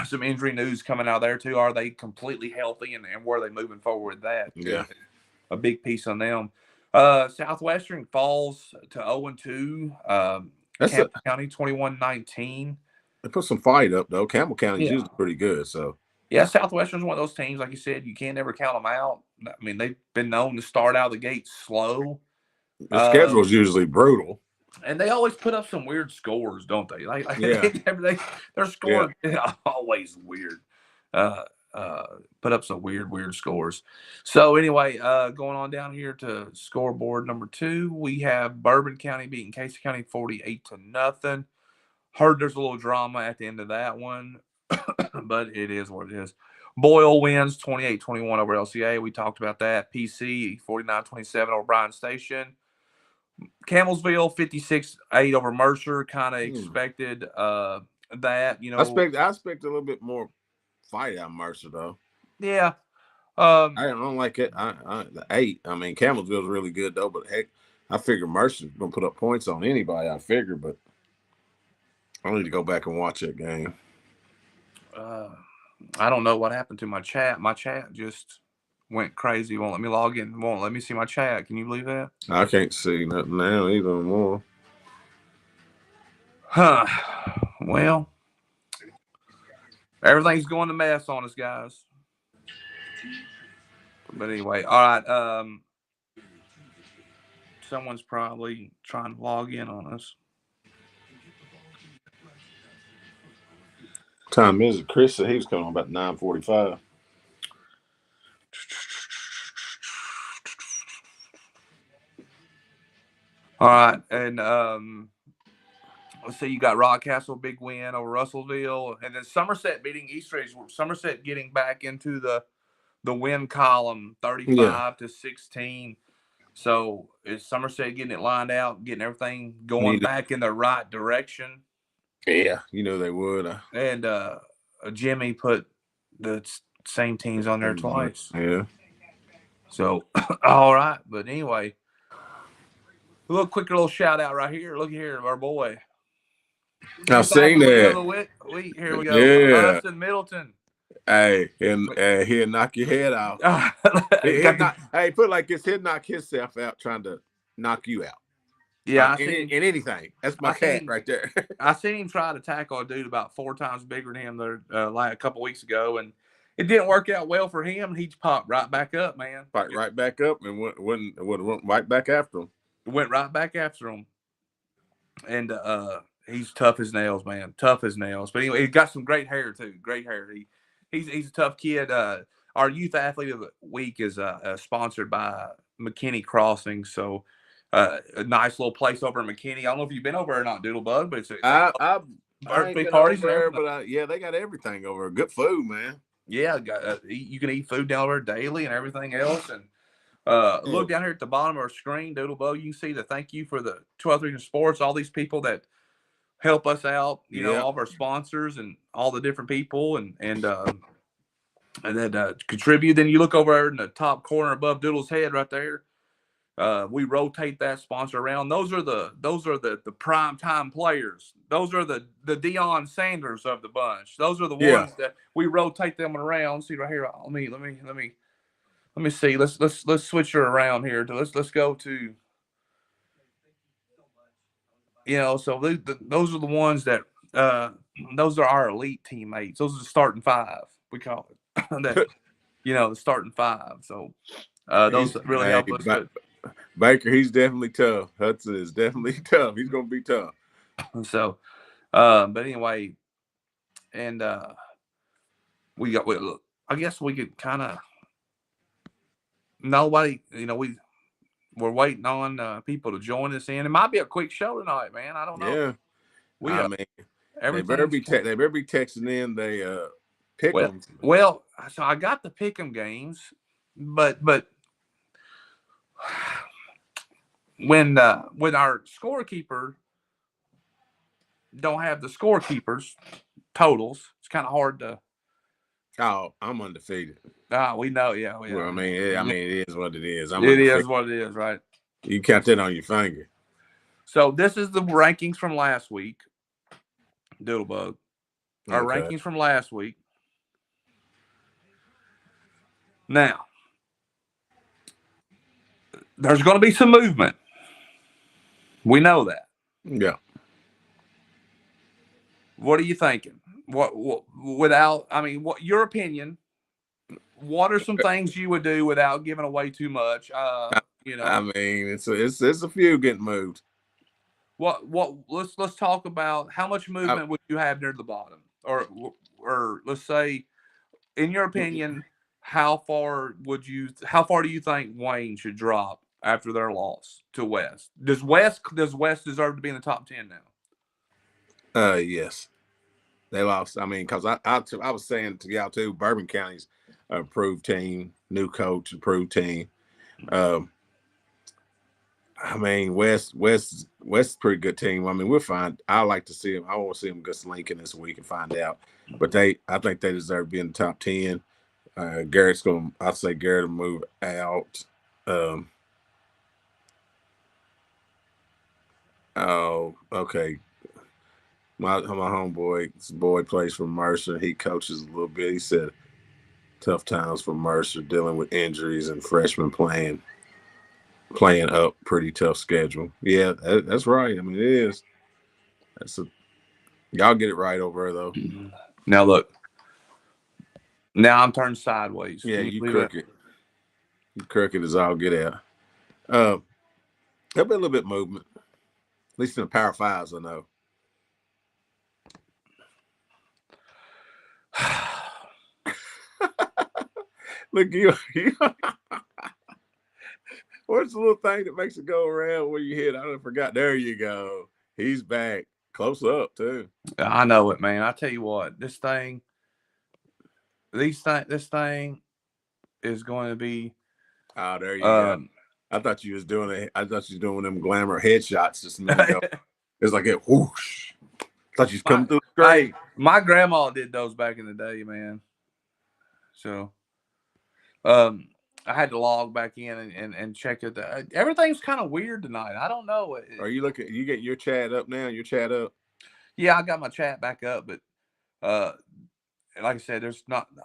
some injury news coming out there too. Are they completely healthy, and where are they moving forward with that? Yeah, a big piece on them. Southwestern falls to 0-2. Campbell County 21-19. They put some fight up though. Campbell County's usually pretty good. So yeah, Southwestern's one of those teams, like you said, you can't ever count them out. I mean, they've been known to start out of the gate slow. The schedule's usually brutal. And they always put up some weird scores, don't they? Their scores always weird. Put up some weird scores. So anyway, going on down here to scoreboard number 2, we have Bourbon County beating Casey County 48-0. Heard there's a little drama at the end of that one, but it is what it is. Boyle wins 28-21 over LCA. We talked about that. PC 49-27 over Bryan Station. Campbellsville 56-8 over Mercer. Kind of expected that. I expect a little bit more fight out of Mercer though. Yeah. I don't like it. The 8. I mean, Campbellsville's really good though, but heck, I figure Mercer's gonna put up points on anybody. I figure, but I need to go back and watch that game. I don't know what happened to my chat. My chat just went crazy. Won't let me log in. Won't let me see my chat. Can you believe that? I can't see nothing now either more. Huh. Well, everything's going to mess on us, guys. But anyway, all right. Someone's probably trying to log in on us. Time is it? Chris said he was coming on about 9:45. All right, and let's see, you got Rockcastle, big win over Russellville, and then Somerset beating Eastridge. Somerset getting back into the win column, 35-16. So is Somerset getting it lined out, getting everything going back in the right direction? Yeah, they would. And Jimmy put the same teams on there twice. Yeah. So, all right. But anyway, a quick little shout out right here. Look here, our boy. I've seen that. Here we go. Yeah. Austin Middleton. Hey, and he'll knock your head out. Hey, put it like this, he'll knock himself out trying to knock you out. Yeah, in anything. That's my cat right there. I seen him try to tackle a dude about 4 times bigger than him there like a couple weeks ago, and it didn't work out well for him. He popped right back up, man. Popped right back up and went right back after him. Went right back after him. And he's tough as nails, man. Tough as nails. But anyway, he's got some great hair too. Great hair. He's a tough kid. Our youth athlete of the week is sponsored by McKinney Crossing. So a nice little place over in McKinney. I don't know if you've been over there or not, Doodlebug, but it's birthday parties there. But they got everything over there. Good food, man. Yeah, you can eat food down there daily and everything else. And look down here at the bottom of our screen, Doodlebug. You can see the thank you for the 12th Region Sports. All these people that help us out, all of our sponsors and all the different people and then contribute. Then you look over there in the top corner above Doodle's head right there. We rotate that sponsor around. Those are the prime time players. Those are the Deion Sanders of the bunch. Those are the ones that we rotate them around. See right here. Let me see. Let's switch her around here. Let's go to. So those are the ones that those are our elite teammates. Those are the starting 5. We call it that. The starting 5. So those really help us. Baker, he's definitely tough. Hudson is definitely tough. He's gonna be tough. So, but anyway, and I guess we could kind of nobody. We're waiting on people to join us in. It might be a quick show tonight, man. I don't know. Yeah, they better be texting in. Pick'em. Well, so I got the pick'em games, but when our scorekeeper don't have the scorekeepers totals, it's kind of hard to. Oh, I'm undefeated. We know, yeah. Well, I mean, it is what it is. It is what it is, right? You count that on your finger. So this is the rankings from last week, Doodlebug. Our rankings from last week. Now, there's going to be some movement. We know that. Yeah. What are you thinking? What your opinion? What are some things you would do without giving away too much? I mean, it's a few getting moved. Let's talk about how much movement would you have near the bottom, or let's say, in your opinion, how far do you think Wayne should drop after their loss to West? Does West deserve to be in the top 10 now? Yes. They lost. I mean, because I was saying to y'all too, Bourbon County's improved team, new coach, improved team. I mean, West's a pretty good team. I mean, we'll find. I like to see them. I want to see them against Lincoln this week and find out. But I think they deserve to be in the top 10. Garrett's going. I'd say Garrett will move out. Oh, okay. My homeboy, this boy plays for Mercer. He coaches a little bit. He said tough times for Mercer, dealing with injuries and freshmen playing up, pretty tough schedule. Yeah, that's right. I mean, it is. Y'all get it right over there, though. Now look. Now I'm turned sideways. Yeah, you crooked. You crooked as all get out. There'll be a little bit of movement, at least in the Power Fives, I know. Look, you what's the little thing that makes it go around where you hit? I forgot. There you go. He's back. Close up, too. I know it, man. I tell you what, this thing is going to be. Oh, there you go. I thought you was doing them glamour headshots just a minute ago. It's like a whoosh. Thought you was coming through straight. My grandma did those back in the day, man. So, I had to log back in and check it. Everything's kind of weird tonight. I don't know. Are you looking? You get your chat up now? Your chat up? Yeah, I got my chat back up, but like I said,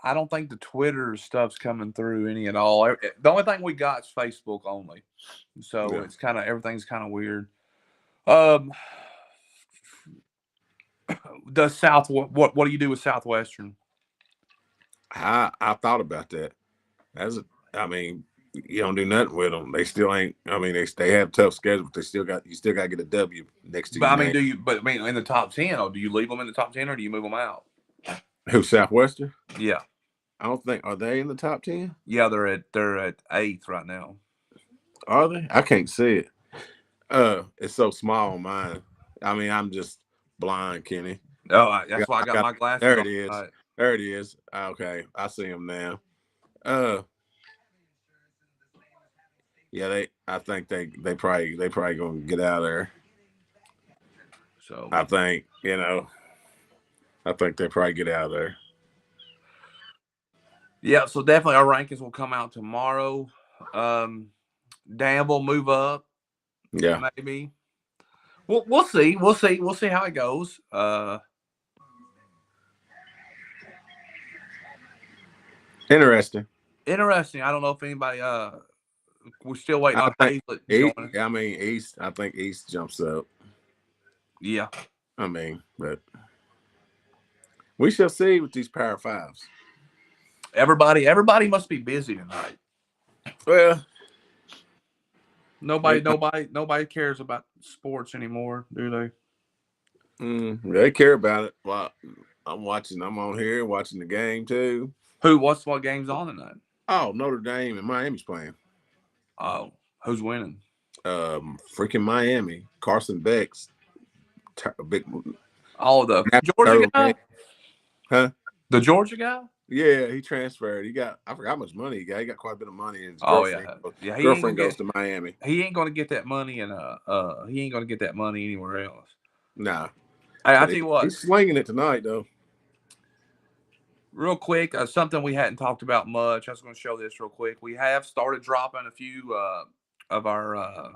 I don't think the Twitter stuff's coming through any at all. The only thing we got is Facebook only. So it's everything's kind of weird. The South, what do you do with Southwestern? I thought about that. I mean, you don't do nothing with them. They still ain't. I mean, they have a tough schedule, but you still got to get a W next to you. But I mean, in the top 10, or do you leave them in the top 10, or do you move them out? Who, Southwestern? Yeah. I don't think. Are they in the top 10? Yeah, they're at 8th right now. Are they? I can't see it. It's so small on mine. I mean, I'm just blind, Kenny. Oh, that's why I got my glasses. There it is. Right. There it is. Okay, I see them now. Yeah, I think they probably gonna get out of there. So I think they probably get out of there. Yeah, so definitely our rankings will come out tomorrow. Dan will move up. Yeah, maybe. We'll see. We'll see how it goes. Interesting. I don't know if anybody. We're still waiting on East. I mean, East. I think East jumps up. Yeah. I mean, but we shall see with these Power Fives. Everybody must be busy tonight. Well, nobody cares about sports anymore, do they? They care about it. Well, I'm on here watching the game too. What game's on tonight? Oh, Notre Dame and Miami's playing. Oh, who's winning? Freaking Miami. Carson Beck's big. Oh, the Georgia guy? Huh? The Georgia guy? Yeah, he transferred. I forgot how much money he got. He got quite a bit of money, and his Yeah. girlfriend goes to Miami. He ain't gonna get that money, and he ain't gonna get that money anywhere else. Nah. Hey, I tell you what, he's slinging it tonight though. Real quick, something we hadn't talked about much. I was going to show this real quick. We have started dropping a few of our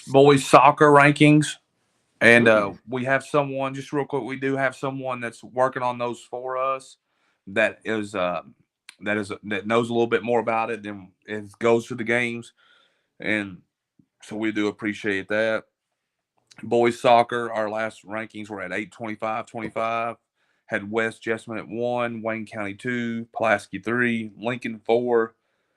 boys soccer rankings, and we have someone. Just real quick, we do have someone that's working on those for us. That knows a little bit more about it than it goes to the games, and so we do appreciate that. Boys soccer, our last rankings were at 825-25. Had West Jessamine at 1, Wayne County 2, Pulaski 3, Lincoln 4,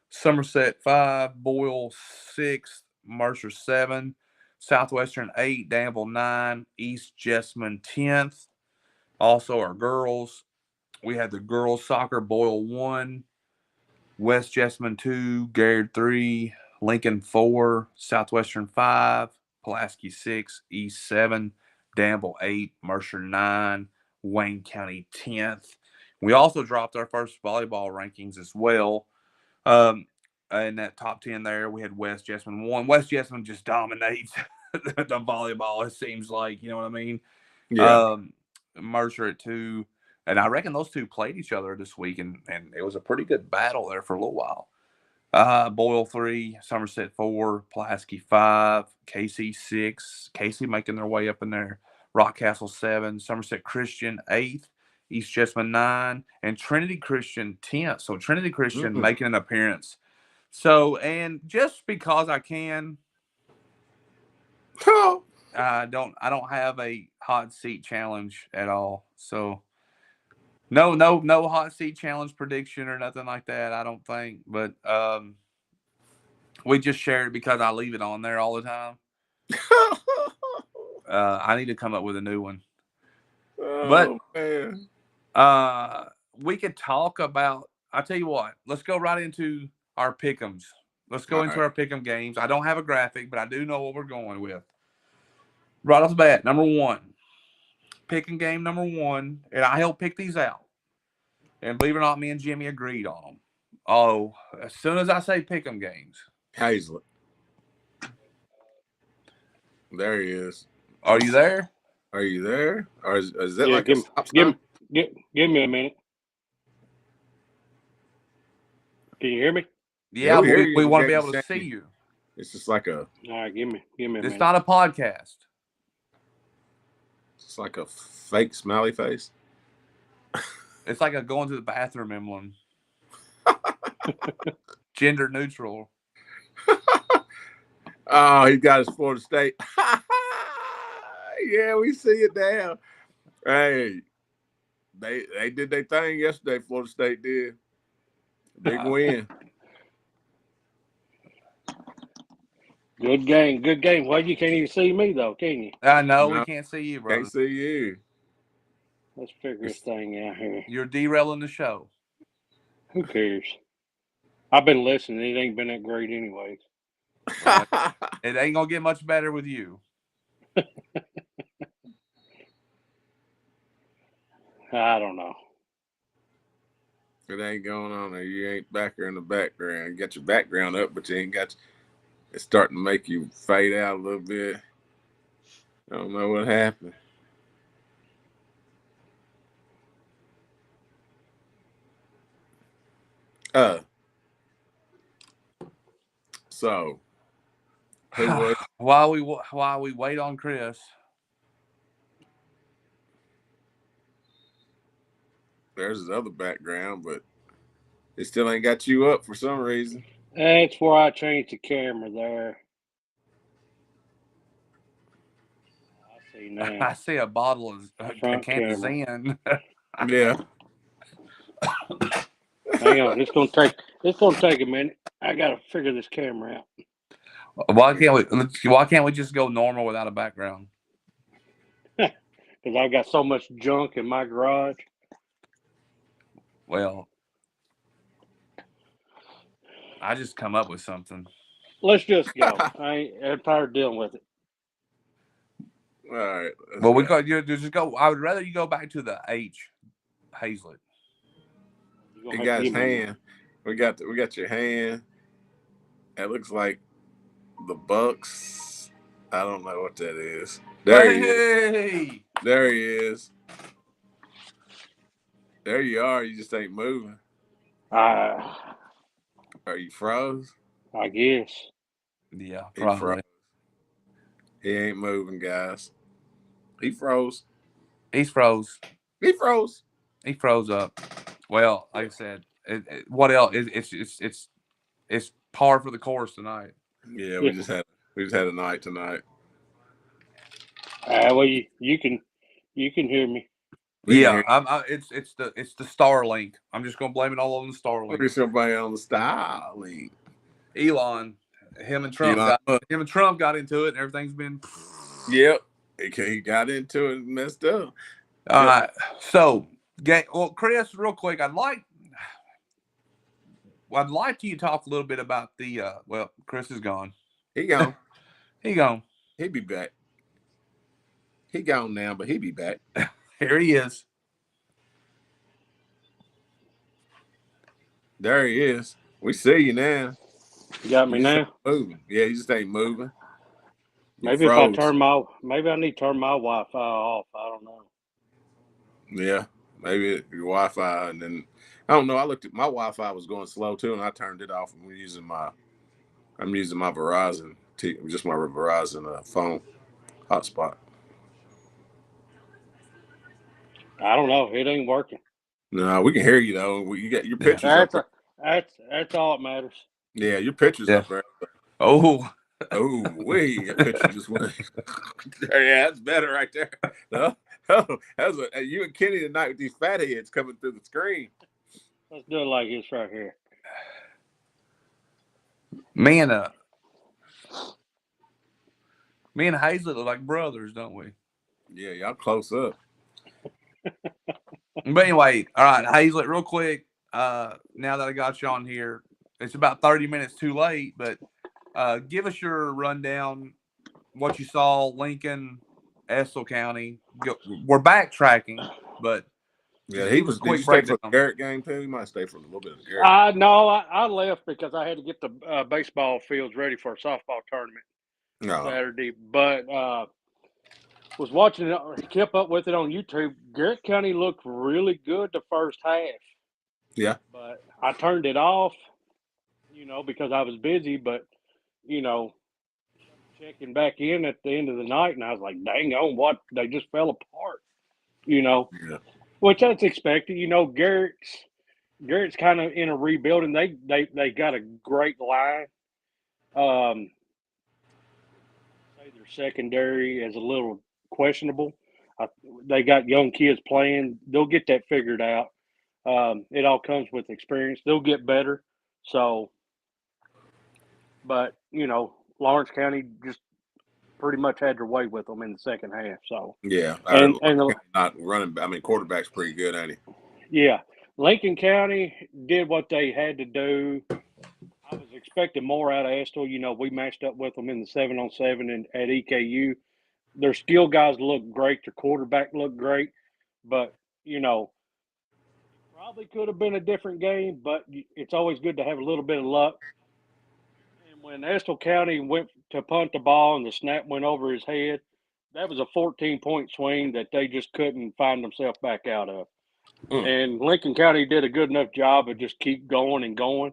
Somerset 5, Boyle 6, Mercer 7, Southwestern 8, Danville 9, East Jessamine 10th. Also, our girls, we had the girls soccer, Boyle 1, West Jessamine 2, Garrett 3, Lincoln 4, Southwestern 5, Pulaski 6, East 7, Danville 8, Mercer 9, Wayne County 10th. We also dropped our first volleyball rankings as well. In that top 10 there, we had West Jessamine 1. West Jessamine just dominates the volleyball, it seems like. You know what I mean? Yeah. Mercer at 2. And I reckon those two played each other this week, and it was a pretty good battle there for a little while. Boyle 3, Somerset 4, Pulaski 5, Casey 6, Casey making their way up in there, Rockcastle 7, Somerset Christian 8th, East Jessamine 9, and Trinity Christian 10th. So Trinity Christian making an appearance. So, and just because I can, I don't have a hot seat challenge at all. So no hot seat challenge prediction or nothing like that, I don't think. But we just share it because I leave it on there all the time. I need to come up with a new one. Oh, man. We could talk about, I'll tell you what, let's go right into our pick'ems. Let's go into our pick'em games. I don't have a graphic, but I do know what we're going with. Right off the bat, number 1. Picking game number 1, and I helped pick these out. And believe it or not, me and Jimmy agreed on them. Oh, as soon as I say pick'em games. Hazlet. There he is. Are you there? Are you there? Or is that like a stop sign? Give me a minute. Can you hear me? Yeah, we want to be able to see you. It's just like a. All right, give me a minute. It's not a podcast. It's like a fake smiley face. It's like a going to the bathroom emblem. Gender neutral. Oh, he got his Florida State. Yeah, we see it now. Hey, they did their thing yesterday. Florida State did. Big win. Good game. Well, you can't even see me though, can you? I know we can't see you, bro. Can't see you. Let's figure this thing out here. You're derailing the show. Who cares? I've been listening. It ain't been that great anyways. It ain't gonna get much better with you. I don't know. It ain't going on there. You ain't back there in the background. You got your background up, but you ain't got. It's starting to make you fade out a little bit. I don't know what happened. So who was while we wait on Chris. There's his other background, but it still ain't got you up for some reason. That's where I changed the camera there. I see now. I see a bottle of a can of Zen. Yeah. Hang on, it's gonna take a minute. I gotta figure this camera out. Why can't we just go normal without a background? Because I've got so much junk in my garage. Well, I just come up with something. Let's just go. I'm tired of dealing with it. All right. Well, we just go. I would rather you go back to the H Hazlett. He got his hand. We got your hand. It looks like the Bucks. I don't know what that is. There he is. There he is. There you are. You just ain't moving. Are you froze? I guess. Yeah, probably. He ain't moving, guys. He froze. He's froze. He froze. He froze up. Well, like I said, what else? It's par for the course tonight. Yeah, we just had a night tonight. Well, you can hear me. Yeah, it's the Starlink. I'm just gonna blame it all on the Starlink. We're just gonna blame it on the Starlink. Elon, him and Trump got into it, and everything's been. Yep, he got into it and messed up. All right, so well, Chris, real quick, I'd like you to talk a little bit about the. Well, Chris is gone. He gone. He gone. He'll be back. He gone now, but he'll be back. Here he is. There he is. We see you now. You got me now? Moving. Yeah, you just ain't moving. Maybe if I turn maybe I need to turn my Wi-Fi off. I don't know. Yeah, maybe your Wi-Fi, and then I don't know. I looked at my Wi-Fi was going slow too, and I turned it off. And I'm using my Verizon, just my Verizon phone hotspot. I don't know. It ain't working. No, we can hear you though. You got your pictures up there. That's all that matters. Yeah, your pictures up there. Oh, that picture just went. Yeah, that's better right there. That's you and Kenny tonight with these fat heads coming through the screen. Let's do it like this right here. Me and Hazlett look like brothers, don't we? Yeah, y'all close up. But anyway, all right, Hazlett, real quick. Now that I got you on here, it's about 30 minutes too late, but give us your rundown, what you saw, Lincoln, Estill County. We're backtracking, but yeah, he was. Did you stay for the Garrett game too? He might stay for a little bit of the Garrett. No, I left because I had to get the baseball fields ready for a softball tournament Saturday. But was watching it, kept up with it on YouTube. Garrett County looked really good the first half. Yeah, but I turned it off, because I was busy. But checking back in at the end of the night, and I was like, "Dang on, what they just fell apart." Yeah. Which that's expected. Garrett's kind of in a rebuilding. They got a great line. Say their secondary is a little questionable. They got young kids playing. They'll get that figured out. It all comes with experience. They'll get better. So, but Lawrence County just pretty much had their way with them in the second half. So yeah, and not running. I mean, quarterback's pretty good, ain't he? Yeah, Lincoln County did what they had to do. I was expecting more out of Estill. We matched up with them in the 7-on-7 and at EKU. Their skill guys look great. Their quarterback looked great, but probably could have been a different game. But it's always good to have a little bit of luck. And when Estill County went to punt the ball and the snap went over his head, that was a 14-point swing that they just couldn't find themselves back out of. And Lincoln County did a good enough job of just keep going and going.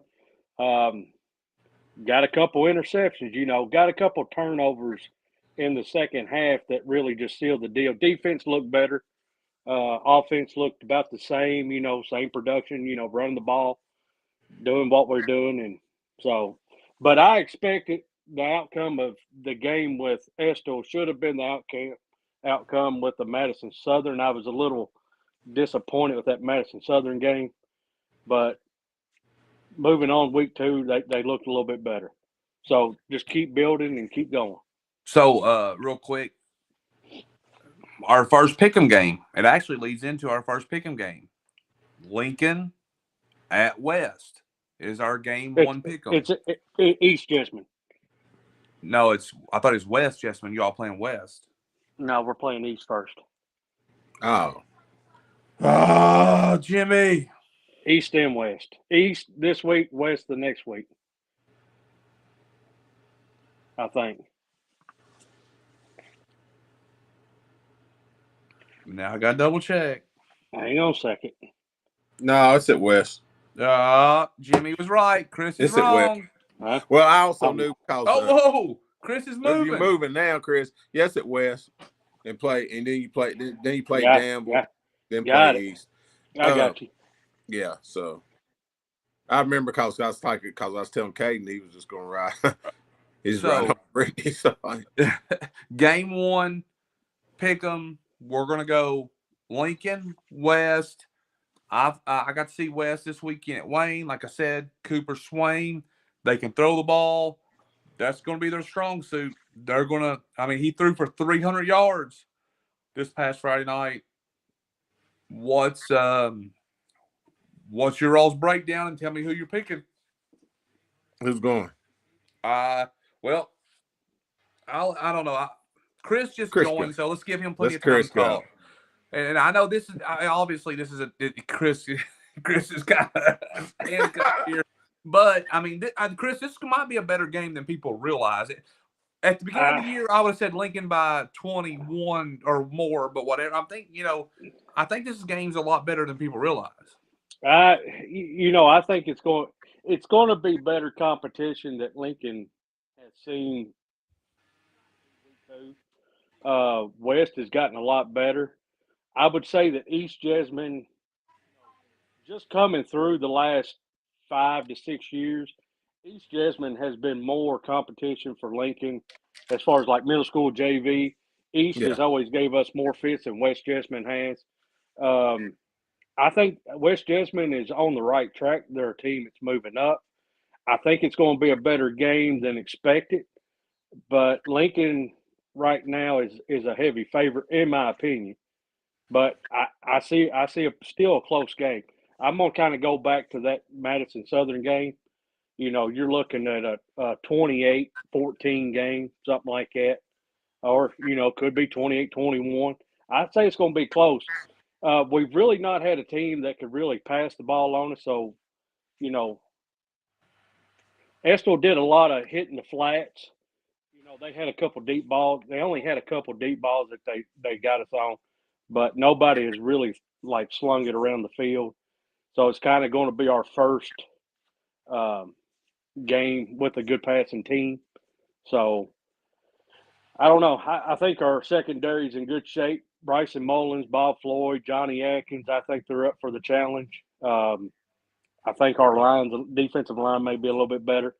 Got a couple interceptions, got a couple turnovers in the second half that really just sealed the deal. Defense looked better. Offense looked about the same, same production, running the ball, doing what we're doing. And so, but I expected the outcome of the game with Estill should have been the outcome with the Madison Southern. I was a little disappointed with that Madison Southern game, but moving on week 2, they looked a little bit better. So just keep building and keep going. So real quick, our first pick'em game, it actually leads into our first pick'em game. Lincoln at West is our game 1 pick'em. It's East Jessamine. No, I thought it was West Jessamine. Y'all playing West. No, we're playing East first. Oh. Oh, Jimmy. East and West. East this week, West the next week. I think. Now I got to double check. Hang on a second. No, it's at West. Jimmy was right. Chris is It's at West. wrong. Huh? Well, I also knew because whoa! Chris is moving. You're moving now, Chris. Yes, at West, and then you play Danville, then play East. I got you. Yeah, so I remember because I was telling Caden he was just going to ride. He's right on Brittany. So game 1, pick 'em. We're gonna go Lincoln West. I got to see West this weekend at Wayne. Like I said, Cooper Swain, they can throw the ball. That's going to be their strong suit. They're going to – I mean, he threw for 300 yards this past Friday night. What's your all's breakdown and tell me who you're picking? Who's going? Well, I don't know. Chris going, so let's give him plenty of time to talk. And I know this is obviously this is Chris has got a handcuff here, but I mean, Chris, this might be a better game than people realize. At the beginning of the year, I would have said Lincoln by 21 or more, but whatever. I think this game's a lot better than people realize. I think it's going to be better competition that Lincoln has seen. West has gotten a lot better. I would say that East Jessamine, just coming through the last 5 to 6 years, East Jessamine has been more competition for Lincoln as far as like middle school JV. East has always gave us more fits than West Jessamine has. I think West Jessamine is on the right track. They're a team that's moving up. I think it's going to be a better game than expected, but Lincoln right now is a heavy favorite in my opinion. But I see still a close game. I'm going to kind of go back to that Madison Southern game. You're looking at a 28-14 game, something like that. Or, could be 28-21. I'd say it's going to be close. We've really not had a team that could really pass the ball on us. So, Estill did a lot of hitting the flats. They had a couple deep balls. They only had a couple deep balls that they got us on. But nobody has really like slung it around the field. So it's kind of going to be our first game with a good passing team. So I don't know. I think our secondary is in good shape. Bryson Mullins, Bob Floyd, Johnny Atkins, I think they're up for the challenge. I think our defensive line may be a little bit better.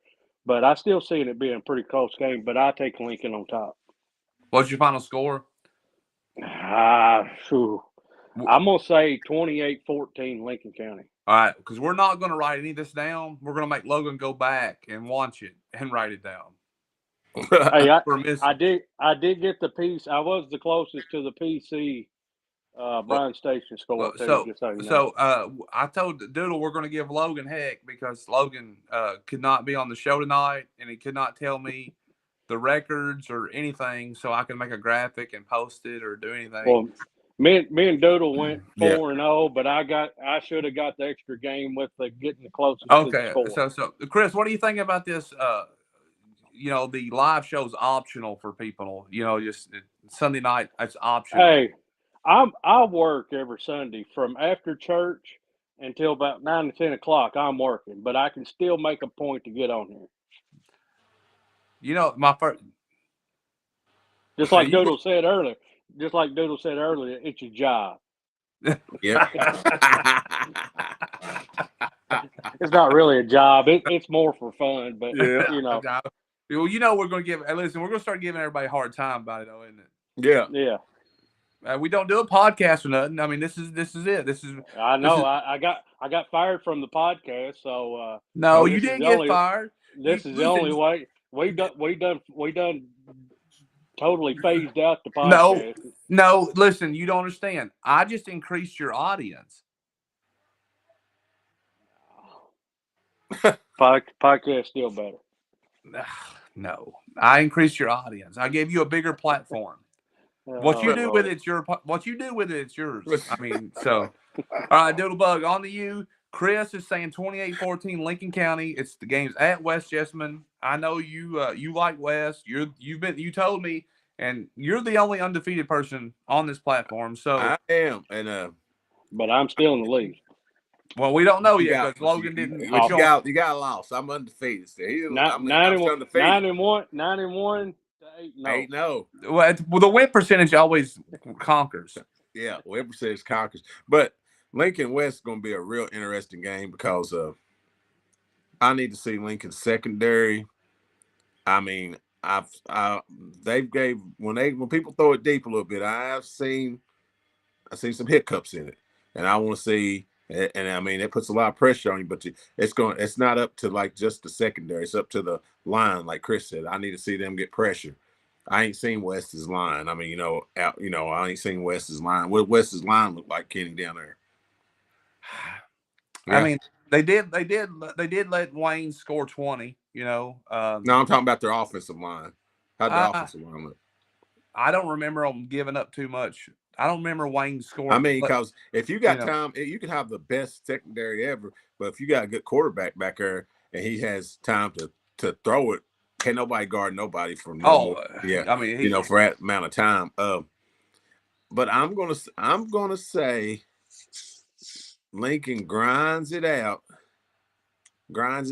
But I still see it being a pretty close game. But I take Lincoln on top. What's your final score? I'm going to say 28-14 Lincoln County. All right, because we're not going to write any of this down. We're going to make Logan go back and watch it and write it down. Hey, I did get the piece. I was the closest to the PC Bryan Station score. I told Doodle we're going to give Logan heck because Logan could not be on the show tonight, and he could not tell me the records or anything, so I can make a graphic and post it or do anything. Well, me and Doodle went 4-0, but I should have got the extra game with getting the closest. Okay, to the score. So Chris, what do you think about this? The live show's optional for people. Just Sunday night, it's optional. Hey, I work every Sunday from after church until about 9 to 10 o'clock. I'm working, but I can still make a point to get on here. My first. Just like Doodle said earlier, it's your job. Yeah. It's not really a job. It's more for fun, but Well, we're going to give. Listen, we're going to start giving everybody a hard time about it, though, isn't it? Yeah. We don't do a podcast or nothing. I mean, this is it. This is. I know. I got fired from the podcast, so. No, you didn't get fired. This is the only way. We done totally phased out the podcast. No. Listen, you don't understand. I just increased your audience. Podcast still better. No, I increased your audience. I gave you a bigger platform. What you do with it's yours. I mean, so All right, Doodlebug, on to you. Chris is saying 28-14 Lincoln County. It's the game's at West Jessamine. I know you like West. You told me, and you're the only undefeated person on this platform. So I am, and but I'm still in the league. Well, we don't know yet because Logan didn't. You got a loss. I'm undefeated. I'm 9-1 to 8-0. 8-0. Well, the win percentage always conquers. Yeah, win percentage conquers. But Lincoln West is going to be a real interesting game because I need to see Lincoln's secondary. I mean, when people throw it deep a little bit, I've seen some hiccups in it, and I want to see. And I mean, it puts a lot of pressure on you, but it's not up to like just the secondary. It's up to the line, like Chris said. I need to see them get pressure. I ain't seen West's line. I mean, I ain't seen West's line. What West's line look like, Kenny, down there? Yeah. I mean, they did let Wayne score 20. No, I'm talking about their offensive line. How'd the offensive line look? I don't remember them giving up too much. I don't remember Wayne scoring. I mean, because if you got time, you can have the best secondary ever, but if you got a good quarterback back there and he has time to throw it, can't nobody guard nobody from yeah. I mean, for that amount of time. But I'm gonna say Lincoln grinds it out. Let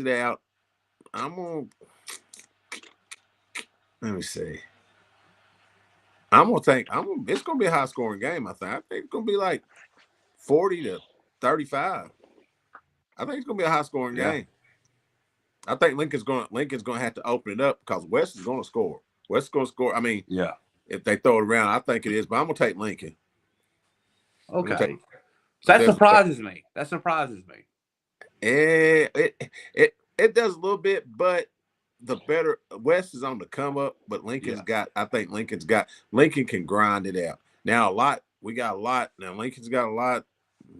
me see. It's gonna be a high scoring game. I think it's gonna be like 40-35. I think it's gonna be a high scoring game. I think Lincoln's gonna have to open it up because West is gonna score. West is gonna score. I mean, if they throw it around, I think it is, but I'm gonna take Lincoln. Okay. That surprises me. It does a little bit, but the better West is on the come up, but Lincoln can grind it out. Now we got a lot. Now Lincoln's got a lot.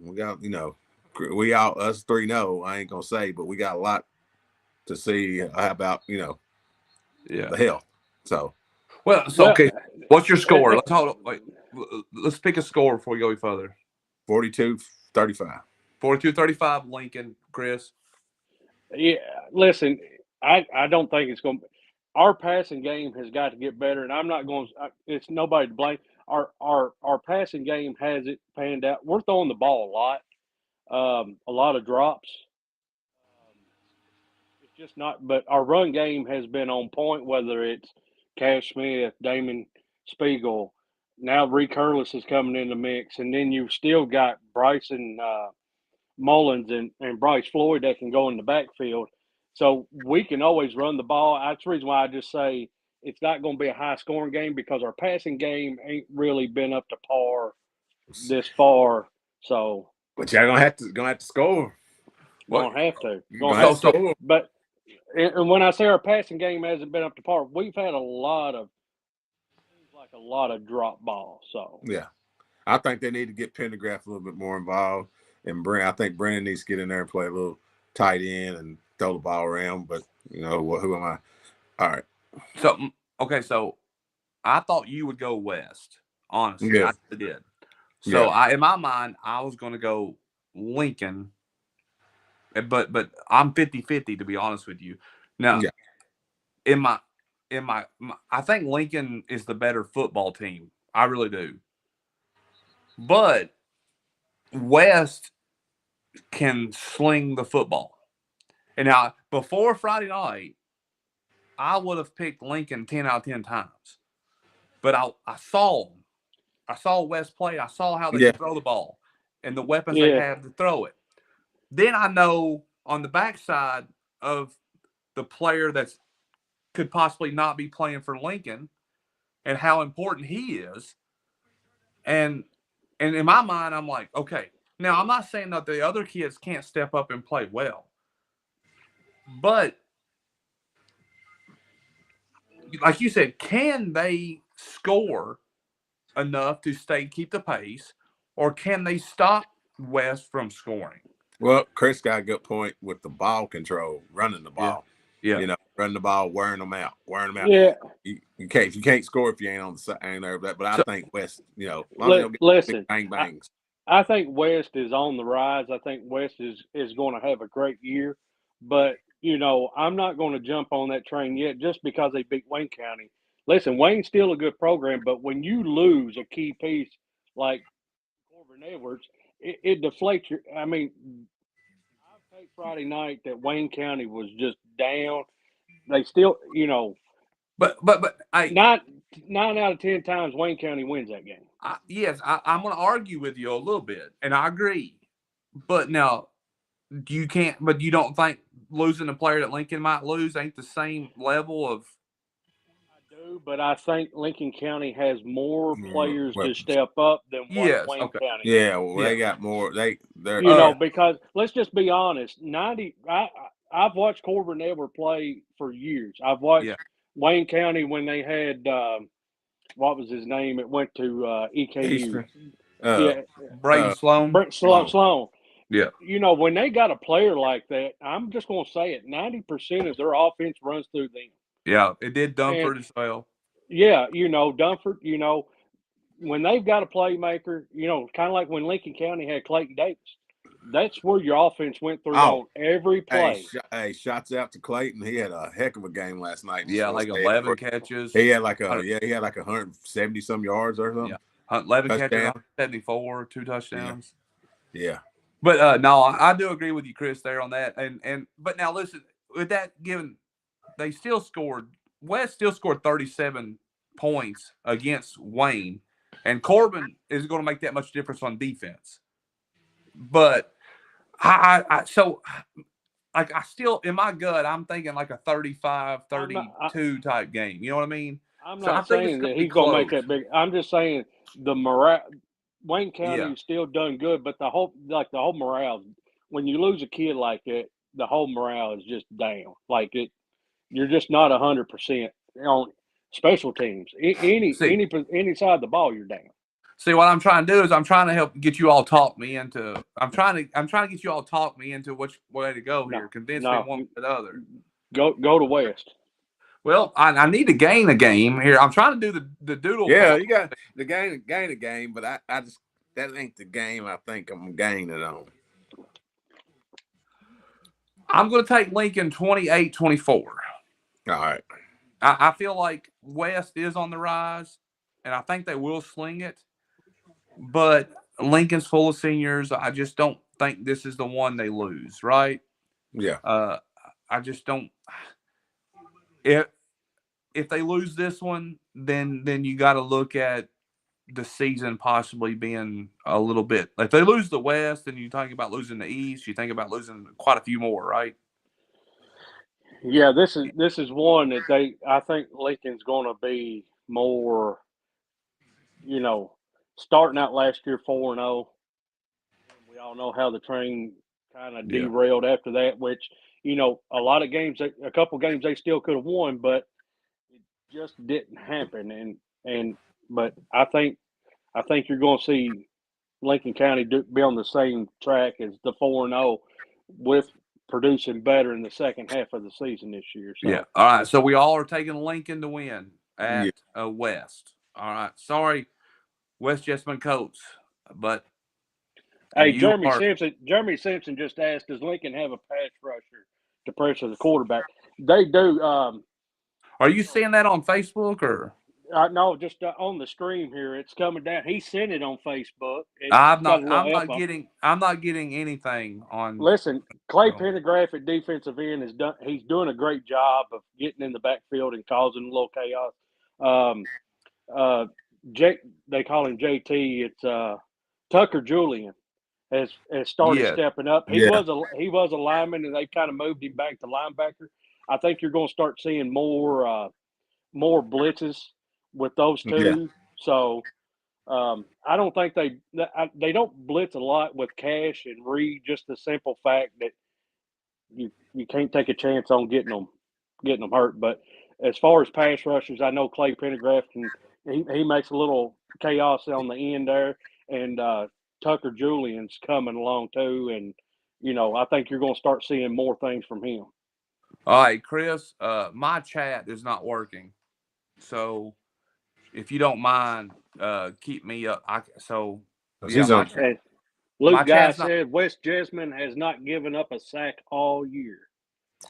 We got, us three know, I ain't gonna say, but we got a lot to see how about, the health. So okay. What's your score? Let's pick a score before we go any further. 42-35. 42-35 Lincoln, Chris. Yeah, listen, I don't think it's going to – our passing game has got to get better, and I'm not going to – it's nobody to blame. Our passing game hasn't panned out. We're throwing the ball a lot of drops. It's just not – but our run game has been on point, whether it's Cash Smith, Damon Spiegel. Now Reek Hurlis is coming in the mix, and then you've still got Bryson Mullins and Bryce Floyd that can go in the backfield. So we can always run the ball. That's the reason why I just say it's not going to be a high-scoring game because our passing game ain't really been up to par this far. So, but y'all gonna have to score. Gonna have to. But and when I say our passing game hasn't been up to par, we've had a lot of drop balls. So yeah, I think they need to get Pendergraft a little bit more involved, and I think Brennan needs to get in there and play a little tight end and throw the ball around. But who am I? All right. So I thought you would go West. Honestly, I did. So in my mind, I was going to go Lincoln, but I'm 50-50 to be honest with you. Now, in my I think Lincoln is the better football team. I really do. But West can sling the football. And now, before Friday night, I would have picked Lincoln 10 out of 10 times. But I saw West play. I saw how they throw the ball and the weapons they have to throw it. Then I know on the backside of the player that could possibly not be playing for Lincoln and how important he is. And in my mind, I'm like, okay. Now, I'm not saying that the other kids can't step up and play well. But, like you said, can they score enough to keep the pace, or can they stop West from scoring? Well, Chris got a good point with the ball control, running the ball. Yeah. Running the ball, wearing them out. Yeah. You can't score if you ain't on the side. But I think West, listen, bang bangs. I think West is on the rise. I think West is going to have a great year, but I'm not going to jump on that train yet just because they beat Wayne County. Listen, Wayne's still a good program, but when you lose a key piece like Corbin Edwards, it deflates your. I mean, I take Friday night that Wayne County was just down. They still, but I nine out of 10 times Wayne County wins that game. Yes, I'm going to argue with you a little bit, and I agree. But now, you can't. But you don't think losing a player that Lincoln might lose ain't the same level of? I do, but I think Lincoln County has more players to step up than what Wayne County. Yeah, well, they got more. They're because let's just be honest. I've watched Corbin Edwards play for years. I've watched Wayne County when they had what was his name? It went to EKU. Brady Sloan. Sloan. Yeah. When they got a player like that, I'm just going to say it. 90% of their offense runs through them. Yeah, it did Dunford as well. Yeah, Dunford. When they've got a playmaker, kind of like when Lincoln County had Clayton Davis. That's where your offense went through on every play. Hey, shots out to Clayton. He had a heck of a game last night. Yeah, like 11 catches. He had like 170 some yards or something. Yeah, 11 catches, 74, 2 touchdowns. Yeah. But no, I do agree with you, Chris, there on that. But now listen, with that given, West still scored 37 points against Wayne, and Corbin is going to make that much difference on defense. But I still, in my gut, I'm thinking like a 35-32 type game. You know what I mean? I'm not saying that he's going to make that big. I'm just saying the morale. Wayne County still done good, but the whole morale. When you lose a kid like that, the whole morale is just down. Like you're just not 100% on special teams. Any side of the ball, you're down. See, what I'm trying to do is I'm trying to help get you all talk me into. I'm trying to get you all talk me into which way to go here. Convince me one or the other. Go to West. Well, I need to gain a game here. I'm trying to do the doodle. Yeah, you got the gain a game, but I just that ain't the game I think I'm gaining it on. I'm going to take Lincoln 28-24. All right. I feel like West is on the rise, and I think they will sling it. But Lincoln's full of seniors. I just don't think this is the one they lose, right? Yeah. I just don't. If they lose this one, then you got to look at the season possibly being a little bit. If they lose the West, and you're talking about losing the East, you think about losing quite a few more, right? Yeah, this is one that I think Lincoln's going to be more. Starting out last year 4-0. We all know how the train kind of derailed after that, which, a couple games they still could have won, but it just didn't happen. But I think you're going to see Lincoln County be on the same track as the 4-0 with producing better in the second half of the season this year. So. Yeah. All right. So we all are taking Lincoln to win at West. All right. Sorry, West Jessamine Colts, but hey, Jeremy Simpson just asked, does Lincoln have a pass rusher to pressure the quarterback? They do. Are you seeing that on Facebook or? No, just on the stream here. It's coming down. He sent it on Facebook. I'm not getting anything on. Listen, Clay Pendergraft at defensive end he's doing a great job of getting in the backfield and causing a little chaos. They call him JT. It's Tucker Julian has started stepping up. He was a lineman, and they kind of moved him back to linebacker. I think you're going to start seeing more blitzes with those two. Yeah. So I don't think they don't blitz a lot with Cash and Reed. Just the simple fact that you can't take a chance on getting them hurt. But as far as pass rushers, I know Clay Pendergraft he makes a little chaos on the end there, and Tucker Julian's coming along too, and I think you're going to start seeing more things from him. All right, Chris, my chat is not working, so if you don't mind, keep me up. She's on. Luke Guy said West Jessamine has not given up a sack all year.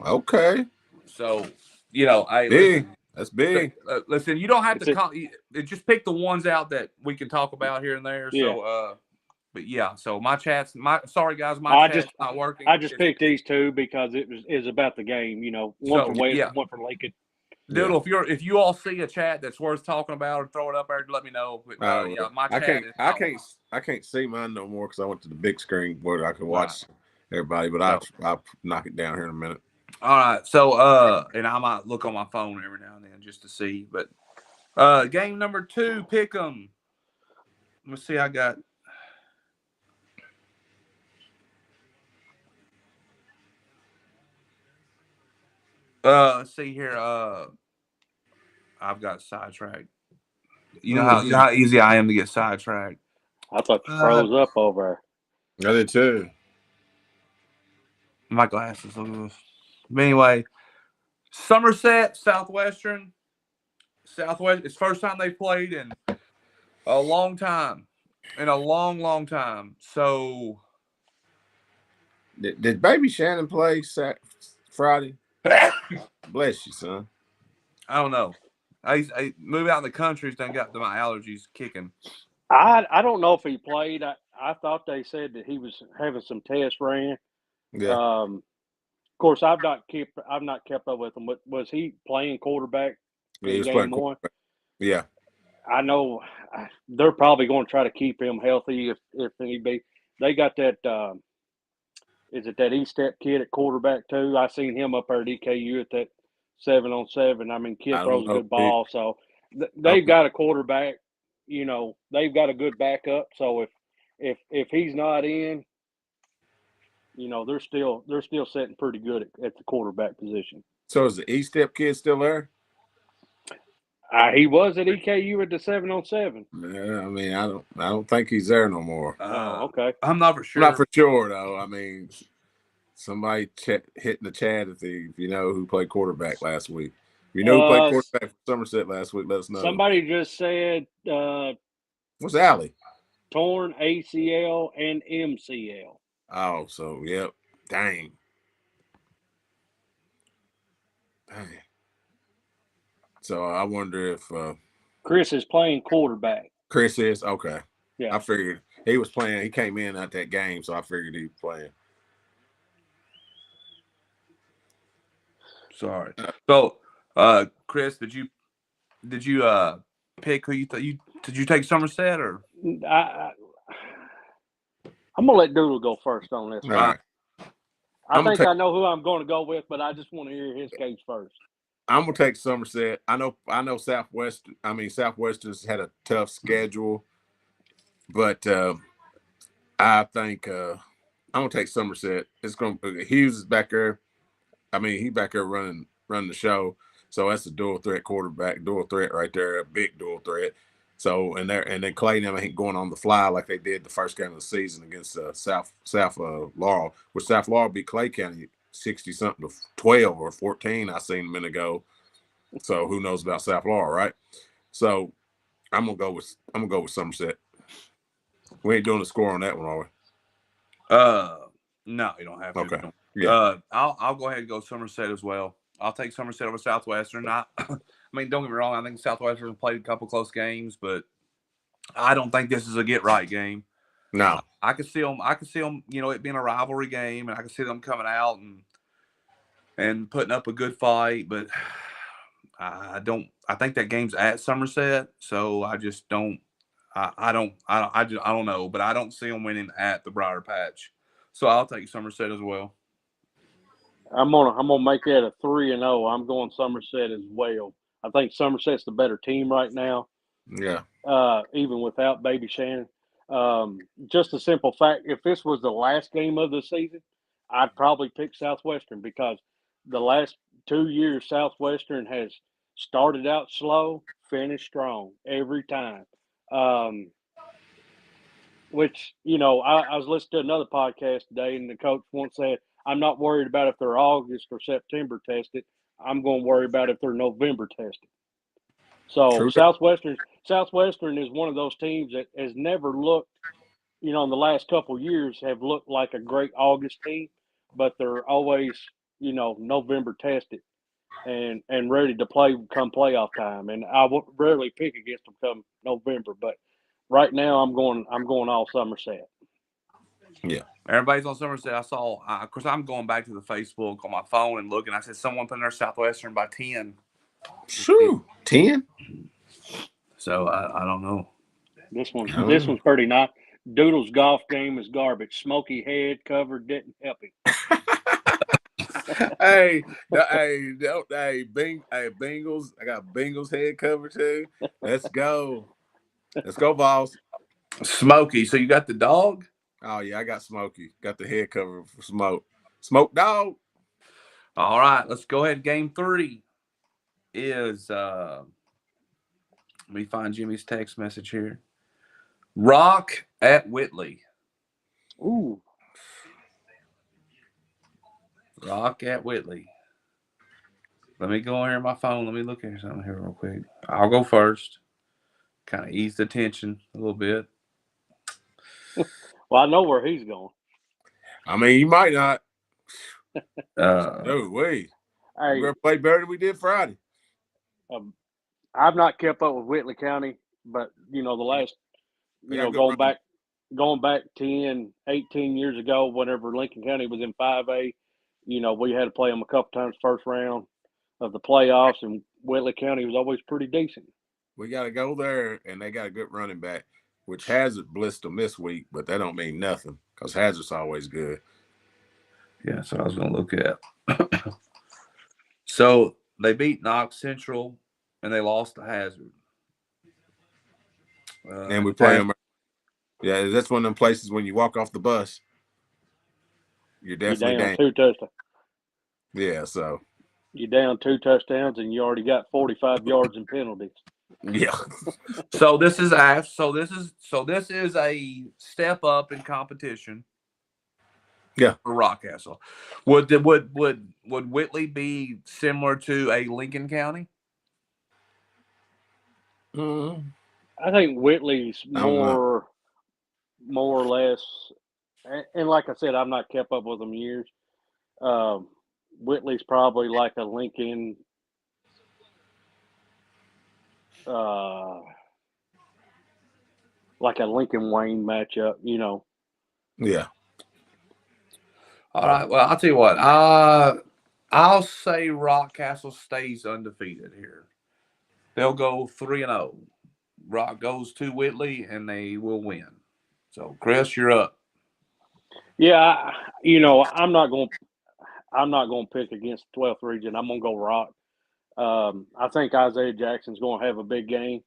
Okay. So, you know, big. That's big. Listen, you don't have to call. Just pick the ones out that we can talk about here and there. Yeah. So, but yeah. So my chat's sorry guys, my chat's not working. I just picked these two because it was about the game. You know, one for West, one for Lincoln. Doodle, if you all see a chat that's worth talking about or throw it up there, let me know. But, my chat I can't see mine no more because I went to the big screen where I can watch everybody. But I'll knock it down here in a minute. All right. So and I might look on my phone every now and then just to see. But game number 2, pick 'em. Let's see. I got. Let's see here. I've got sidetracked. You know how easy I am to get sidetracked. I thought you froze up over there. I did too. My glasses. But anyway, Somerset, Southwestern. Southwest. It's first time they played in a long time. In a long, long time. So, did Baby Shannon play Friday? Bless you, son. I don't know. I moved out in the country, then got my allergies kicking. I don't know if he played. I thought they said that he was having some tests ran. Yeah. Of course, I've not kept up with him. But was he playing quarterback in game 1? Yeah. I know they're probably going to try to keep him healthy if need be. They got that. Is it that E-Step kid at quarterback too? I seen him up there at EKU at that 7-on-7. I mean, kid throws a good ball. So they've got a quarterback. You know, they've got a good backup. So if he's not in, you know, they're still sitting pretty good at the quarterback position. So is the E-Step kid still there? He was at EKU at the 7-on-7. Yeah, I mean, I don't think he's there no more. Okay. I'm not for sure. Not for sure though. I mean, somebody hitting the chat if you know who played quarterback last week. If you know who played quarterback for Somerset last week, let us know. Somebody just said what's Allie? Torn ACL and MCL. Oh, so yep. Dang. So I wonder if Chris is playing quarterback. Chris is okay. Yeah. I figured he was playing. He came in at that game, so I figured he was playing. Sorry. So, Chris, did you pick who you thought did you take Somerset or? I'm gonna let Doodle go first on this. All right. I think I know who I'm going to go with, but I just want to hear his case first. I'm gonna take Somerset. I know Southwest. I mean, Southwestern's had a tough schedule, but I think I'm gonna take Somerset. It's gonna Hughes is back there. I mean, he's back there running the show. So that's a dual threat quarterback, dual threat right there, a big dual threat. So and then Clayton ain't going on the fly like they did the first game of the season against South Laurel, where South Laurel beat Clay County 60-something to 12 or 14. I seen a minute ago. So who knows about South Laurel, right? So I'm gonna go with Somerset. We ain't doing the score on that one, are we? No, you don't have to. Okay. Yeah. I'll go ahead and go Somerset as well. I'll take Somerset over Southwestern. I mean, don't get me wrong. I think Southwestern played a couple close games, but I don't think this is a get right game. No, I can see them. You know, it being a rivalry game, and I can see them coming out and putting up a good fight. But I think that game's at Somerset, so I just don't. I don't know, but I don't see them winning at the Briar Patch. So I'll take Somerset as well. I'm gonna make that a 3-0. I'm going Somerset as well. I think Somerset's the better team right now. Yeah. Even without Baby Shannon. Just a simple fact, if this was the last game of the season, I'd probably pick Southwestern because the last 2 years Southwestern has started out slow, finished strong every time. Which, you know, I was listening to another podcast today, and the coach once said, I'm not worried about if they're August or September tested. I'm going to worry about if they're November tested. So Southwestern is one of those teams that has never looked in the last couple of years have looked like a great August team, but they're always, November tested and ready to play come playoff time. And I would rarely pick against them come November, but right now I'm going all Somerset. Yeah. Everybody's on Somerset. I saw, of course, I'm going back to the Facebook on my phone and looking. I said someone put in their Southwestern by 10. Shoo, 10. So I don't know. This one's pretty nice. Doodle's golf game is garbage. Smoky head cover didn't help him. Hey, Bengals. I got Bengals head cover too. Let's go, balls. Smokey. So you got the dog? Oh yeah, I got Smokey. Got the head cover for Smoke dog. All right, let's go ahead. Game 3 is let me find Jimmy's text message here. Rock at Whitley. Ooh. Rock at Whitley. Let me go here on my phone. Let me look at something here real quick. I'll go first. Kind of ease the tension a little bit. Well, I know where he's going. I mean, you might not. Hey, we're gonna play better than we did Friday. I've not kept up with Whitley County, but the last, going back 10, 18 years ago, whenever Lincoln County was in 5A, we had to play them a couple times first round of the playoffs, and Whitley County was always pretty decent. We got to go there, and they got a good running back, which Hazard blitzed them this week, but that don't mean nothing because Hazard's always good. Yeah, that's what I was going to look at. So they beat Knox Central, and they lost to Hazard. And we play them. Yeah, that's one of them places when you walk off the bus, you're definitely down 2 touchdowns. Yeah, so you're down 2 touchdowns, and you already got 45 yards in penalties. Yeah. So this is a step up in competition. Yeah. For Rockcastle. Would Whitley be similar to a Lincoln County? I think Whitley's more or less, and like I said, I've not kept up with them years. Whitley's probably like a Lincoln, Wayne matchup, Yeah. All right. Well, I'll tell you what. I'll say Rockcastle stays undefeated here. They'll go 3-0. Rock goes to Whitley, and they will win. So, Chris, you're up. Yeah, I'm not going to pick against the 12th region. I'm going to go Rock. I think Isaiah Jackson's going to have a big game.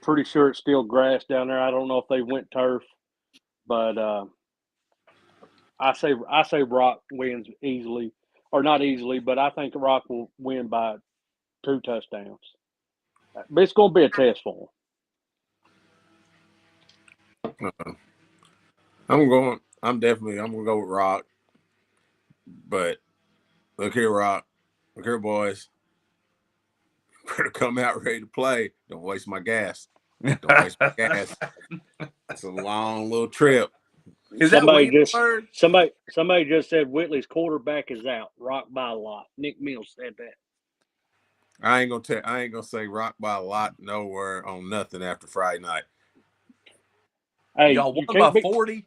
Pretty sure it's still grass down there. I don't know if they went turf, but I say Rock wins easily, or not easily, but I think Rock will win by 2 touchdowns. But it's going to be a test for them. I'm going to go with Rock. But look here, Rock. Look here, boys. Better come out ready to play. Don't waste my gas. It's a long little trip. Somebody just said Whitley's quarterback is out. Rock by a lot. Nick Mills said that. I ain't gonna say Rock by a lot nowhere on nothing after Friday night. Hey, y'all won by 40.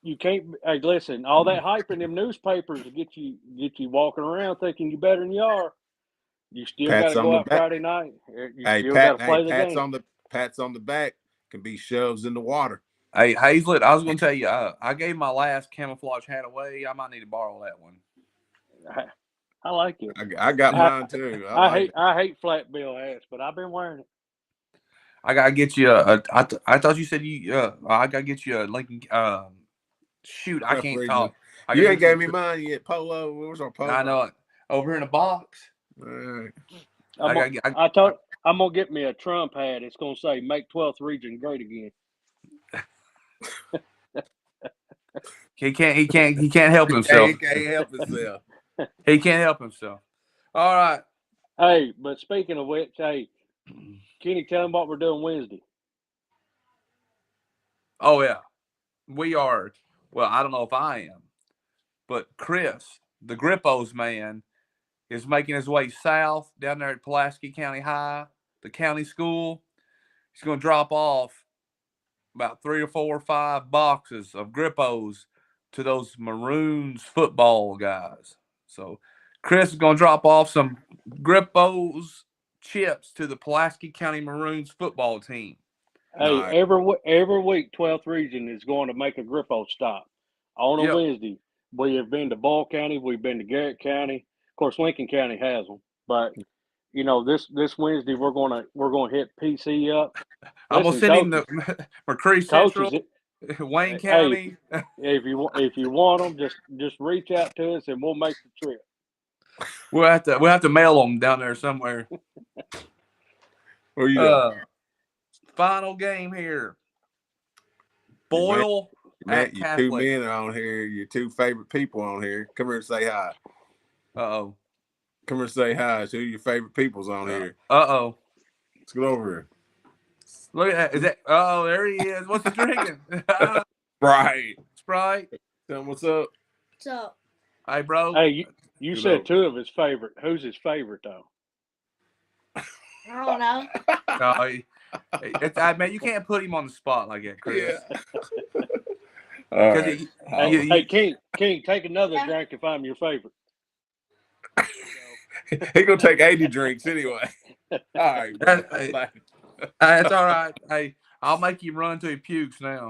You can't. Hey, listen, all that hype in them newspapers to get you walking around thinking you're better than you are. You still got to go out Friday night. You got to play the game. Pats on the back can be shoves in the water. Hey, Hazlett, I was going to tell you, I gave my last camouflage hat away. I might need to borrow that one. I like it. I got mine too. I hate flat bill hats, but I've been wearing it. I gotta get you I thought you said I gotta get you a Lincoln. Shoot, I can't talk. You ain't gave me mine yet. Polo. Where's our polo? I know it. Over here in a box. All right. I'm gonna get me a Trump hat. It's gonna say "Make 12th Region Great Again." He can't help himself. He can't help himself. He can't help himself. All right. Hey, but speaking of which, hey, Kenny, tell him what we're doing Wednesday. Oh yeah, we are. Well, I don't know if I am, but Chris, the Grippos man, is making his way south down there at Pulaski County High, the county school. He's going to drop off about 3 or 4 or 5 boxes of Grippos to those Maroons football guys. So Chris is going to drop off some Grippos chips to the Pulaski County Maroons football team. Hey, Nice. every week, 12th Region is going to make a Grippo stop on a Wednesday. We have been to Ball County. We've been to Garrett County. Of course, Lincoln County has them, but you know this Wednesday we're gonna hit PC up. I'm gonna send him the McCree Central, Wayne County. Hey, if you want them, just reach out to us and we'll make the trip. We'll have to mail them down there somewhere. Where you go? Final game here. Boyle Matt, at you Catholic. 2 men are on here. Your 2 favorite people on here. Come here and say hi. Uh-oh. Come here and say hi. Who your favorite people's on here? Uh-oh. Let's get over here. Look at that. Is that? Oh, there he is. What's he drinking? Sprite. Tell him what's up. What's up? Hey, bro. Hey, you said 2 of his favorite. Who's his favorite though? I don't know. No, man, you can't put him on the spot like that, Chris. Yeah. All right. Hey, King, take another drink if I'm your favorite. He gonna take 80 drinks anyway. All right. That's all right. Hey, I'll make him run till he pukes now.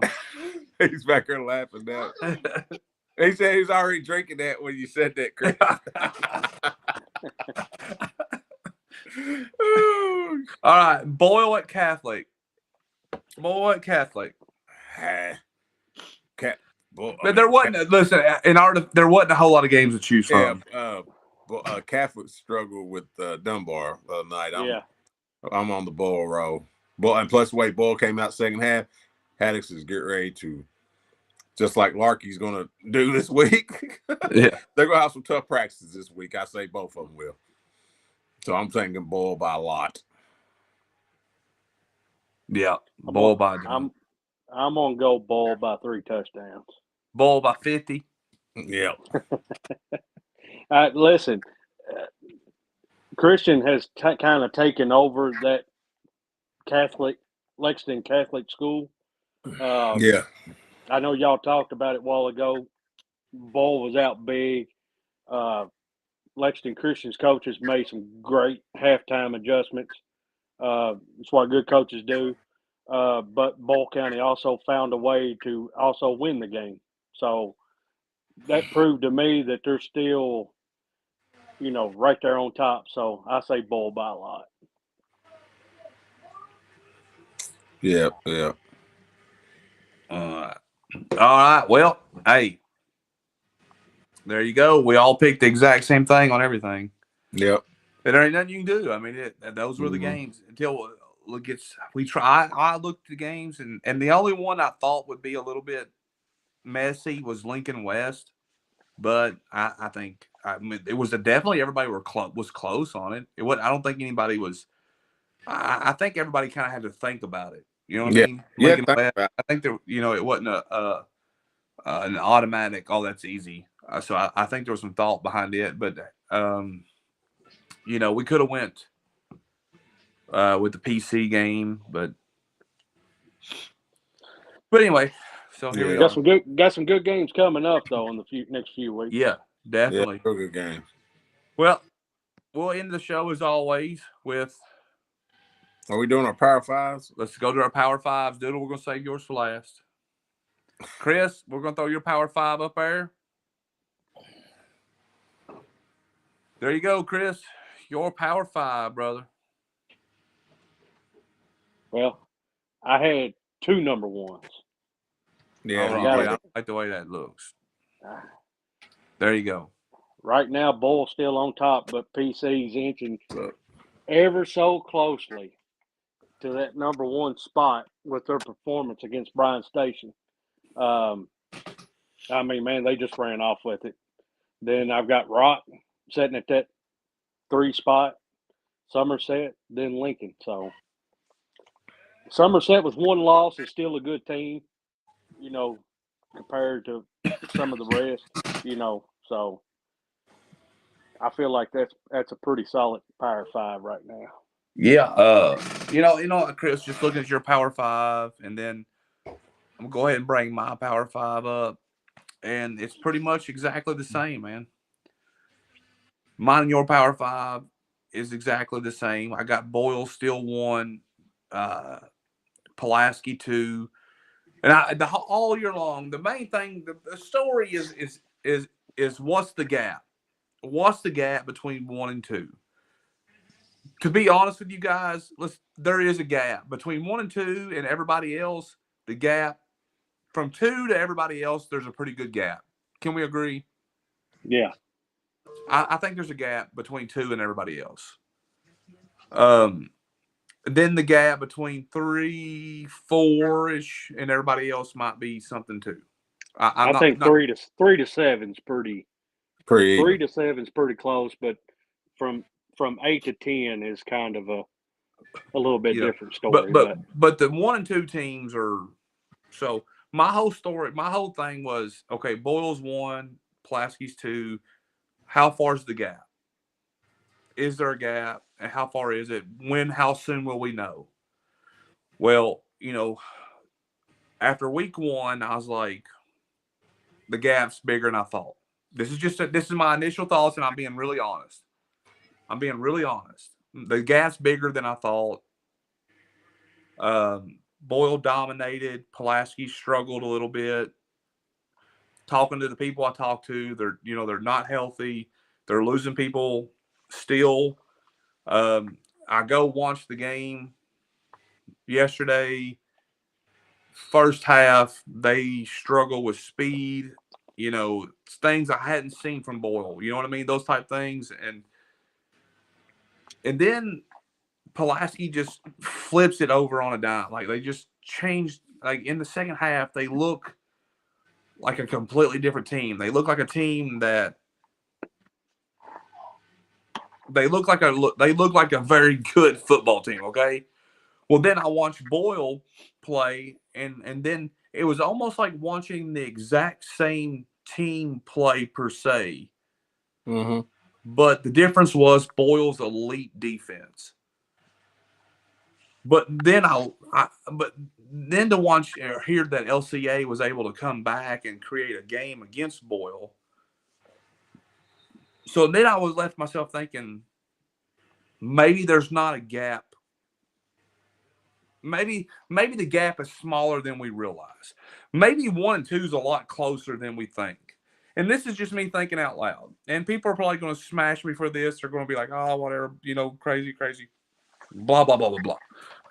He's back there laughing now. He said he's already drinking that when you said that, Chris. All right, Boyle at Catholic. Boyle at Catholic. But there wasn't. Listen, there wasn't a whole lot of games to choose from. Catholic struggled with Dunbar the other night. I'm on the Boyle roll. And plus, the way Boyle came out second half, Haddix is getting ready to, just like Larky's going to do this week. Yeah, they're going to have some tough practices this week. I say both of them will. So I'm thinking Boyle by a lot. Yeah, Boyle by. I'm gonna go Boyle by 3 touchdowns. Boyle by 50. Yeah. Listen, Christian has kind of taken over that Lexington Catholic school. Yeah. I know y'all talked about it a while ago. Boyle was out big. Lexington Christian's coaches made some great halftime adjustments. It's what good coaches do. But Boyle County also found a way to also win the game. So that proved to me that they're still, right there on top. So I say Boyle by a lot. Yeah. All right. Well, hey, there you go. We all picked the exact same thing on everything. Yep. There ain't nothing you can do. I mean, those were the games until we try. I looked at the games, and the only one I thought would be a little bit messy was Lincoln West, but I think it was definitely everybody was close on it. I don't think anybody was. I think everybody kind of had to think about it. You know what I mean? Yeah. I think there. It wasn't an automatic. Oh, that's easy. So I think there was some thought behind it, but we could have went with the PC game, but anyway. So here we are. Got some good games coming up though in the next few weeks. Yeah, definitely. Yeah, good games. Well, we'll end the show as always with. Are we doing our Power Fives? Let's go to our Power Fives. Doodle, we're gonna save yours for last. Chris, we're gonna throw your Power 5 up there. There you go, Chris. Your Power 5, brother. Well, I had 2 number ones. Yeah, I like the way that looks. There you go. Right now, Boyle's still on top, but PC's inching ever so closely to that number 1 spot with their performance against Bryan Station. I mean, man, they just ran off with it. Then I've got Rock sitting at that 3 spot, Somerset, then Lincoln. So Somerset with 1 loss is still a good team. compared to some of the rest, so I feel like that's a pretty solid Power 5 right now. Yeah, Chris, just looking at your Power 5, and then I'm gonna go ahead and bring my Power 5 up, and it's pretty much exactly the same, man. Mine and your Power 5 is exactly the same. I got Boyle still 1, Pulaski 2, and all year long, the main thing, the story is what's the gap? What's the gap between 1 and 2? To be honest with you guys, there is a gap between 1 and 2 and everybody else. The gap from 2 to everybody else, there's a pretty good gap. Can we agree? Yeah. I think there's a gap between 2 and everybody else. Then the gap between 3, 4-ish and everybody else might be something too. I think 3 to 7 is pretty 3 to 7 is pretty close, but from 8 to 10 is kind of a little bit different story. But the 1 and 2 teams are so my whole thing was, okay, Boyle's 1, Pulaski's 2. How far is the gap? Is there a gap? And how far is it? How soon will we know? Well, after week 1, I was like, the gap's bigger than I thought. This is my initial thoughts, and I'm being really honest. The gap's bigger than I thought. Boyle dominated. Pulaski struggled a little bit. Talking to the people I talked to, they're not healthy. They're losing people still. I go watch the game yesterday. First half, they struggle with speed. Things I hadn't seen from Boyle. You know what I mean? Those type things. And then Pulaski just flips it over on a dime. Like, they just changed. Like, in the second half, they look like a completely different team. They look like a team that they look like a very good football team. Okay. Well, then I watched Boyle play, and then it was almost like watching the exact same team play per se. Mm-hmm. But the difference was Boyle's elite defense. But then then to watch or hear that LCA was able to come back and create a game against Boyle. So then I was left myself thinking, maybe there's not a gap. Maybe the gap is smaller than we realize. Maybe 1 and 2 is a lot closer than we think. And this is just me thinking out loud. And people are probably going to smash me for this. They're going to be like, oh, whatever, crazy, blah, blah, blah, blah, blah.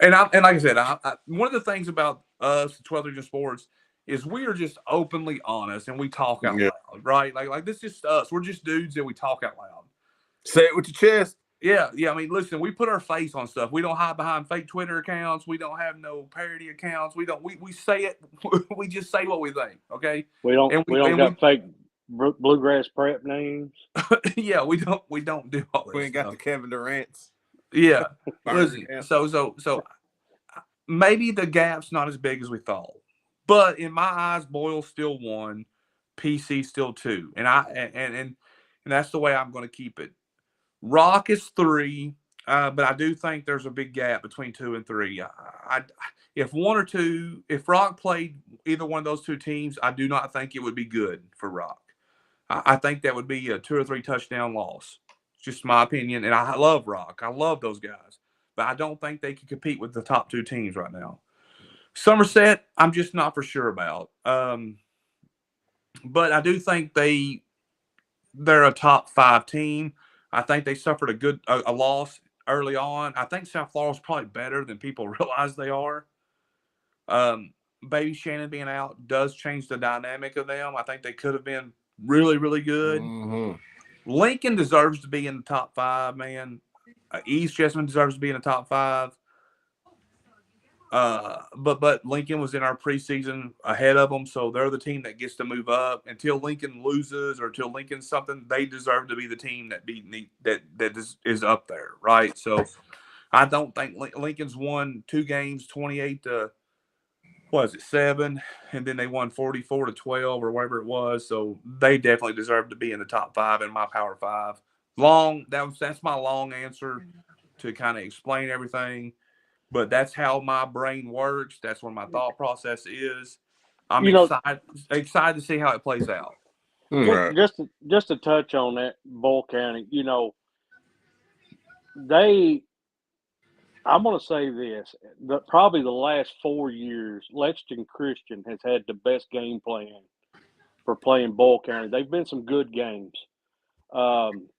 And like I said, one of the things about us, 12th Region Sports, is we are just openly honest and we talk out loud, right? Like this is just us. We're just dudes that we talk out loud. Say it with your chest. Yeah. I mean, listen, we put our face on stuff. We don't hide behind fake Twitter accounts. We don't have no parody accounts. We say it. We just say what we think. Okay. We don't got fake bluegrass prep names. Yeah, we don't do all this. We ain't got the Kevin Durant's. Yeah. Listen, so maybe the gap's not as big as we thought. But in my eyes, Boyle's still 1, PC still 2. And that's the way I'm going to keep it. Rock is 3, but I do think there's a big gap between 2 and 3. If 1 or 2, if Rock played either one of those 2 teams, I do not think it would be good for Rock. I think that would be a 2 or 3 touchdown loss. It's just my opinion. And I love Rock. I love those guys. But I don't think they can compete with the top 2 teams right now. Somerset, I'm just not for sure about. But I do think they're a top 5 team. I think they suffered a loss early on. I think South Florida's probably better than people realize they are. Baby Shannon being out does change the dynamic of them. I think they could have been really, really good. Mm-hmm. Lincoln deserves to be in the top 5, man. East Jessamine deserves to be in the top 5. But Lincoln was in our preseason ahead of them, so they're the team that gets to move up. Until Lincoln loses or until Lincoln's something, they deserve to be the team that is up there, right? So I don't think Lincoln's won 2 games, 28 to was it 7, and then they won 44-12 or whatever it was. So they definitely deserve to be in the top 5 in my Power 5. That's my long answer to kind of explain everything. But that's how my brain works. That's where my thought process is. I'm excited to see how it plays out. Right. Just to touch on that, Bull County, I'm going to say this, probably the last 4 years, Lexington Christian has had the best game plan for playing Bull County. They've been some good games. Don't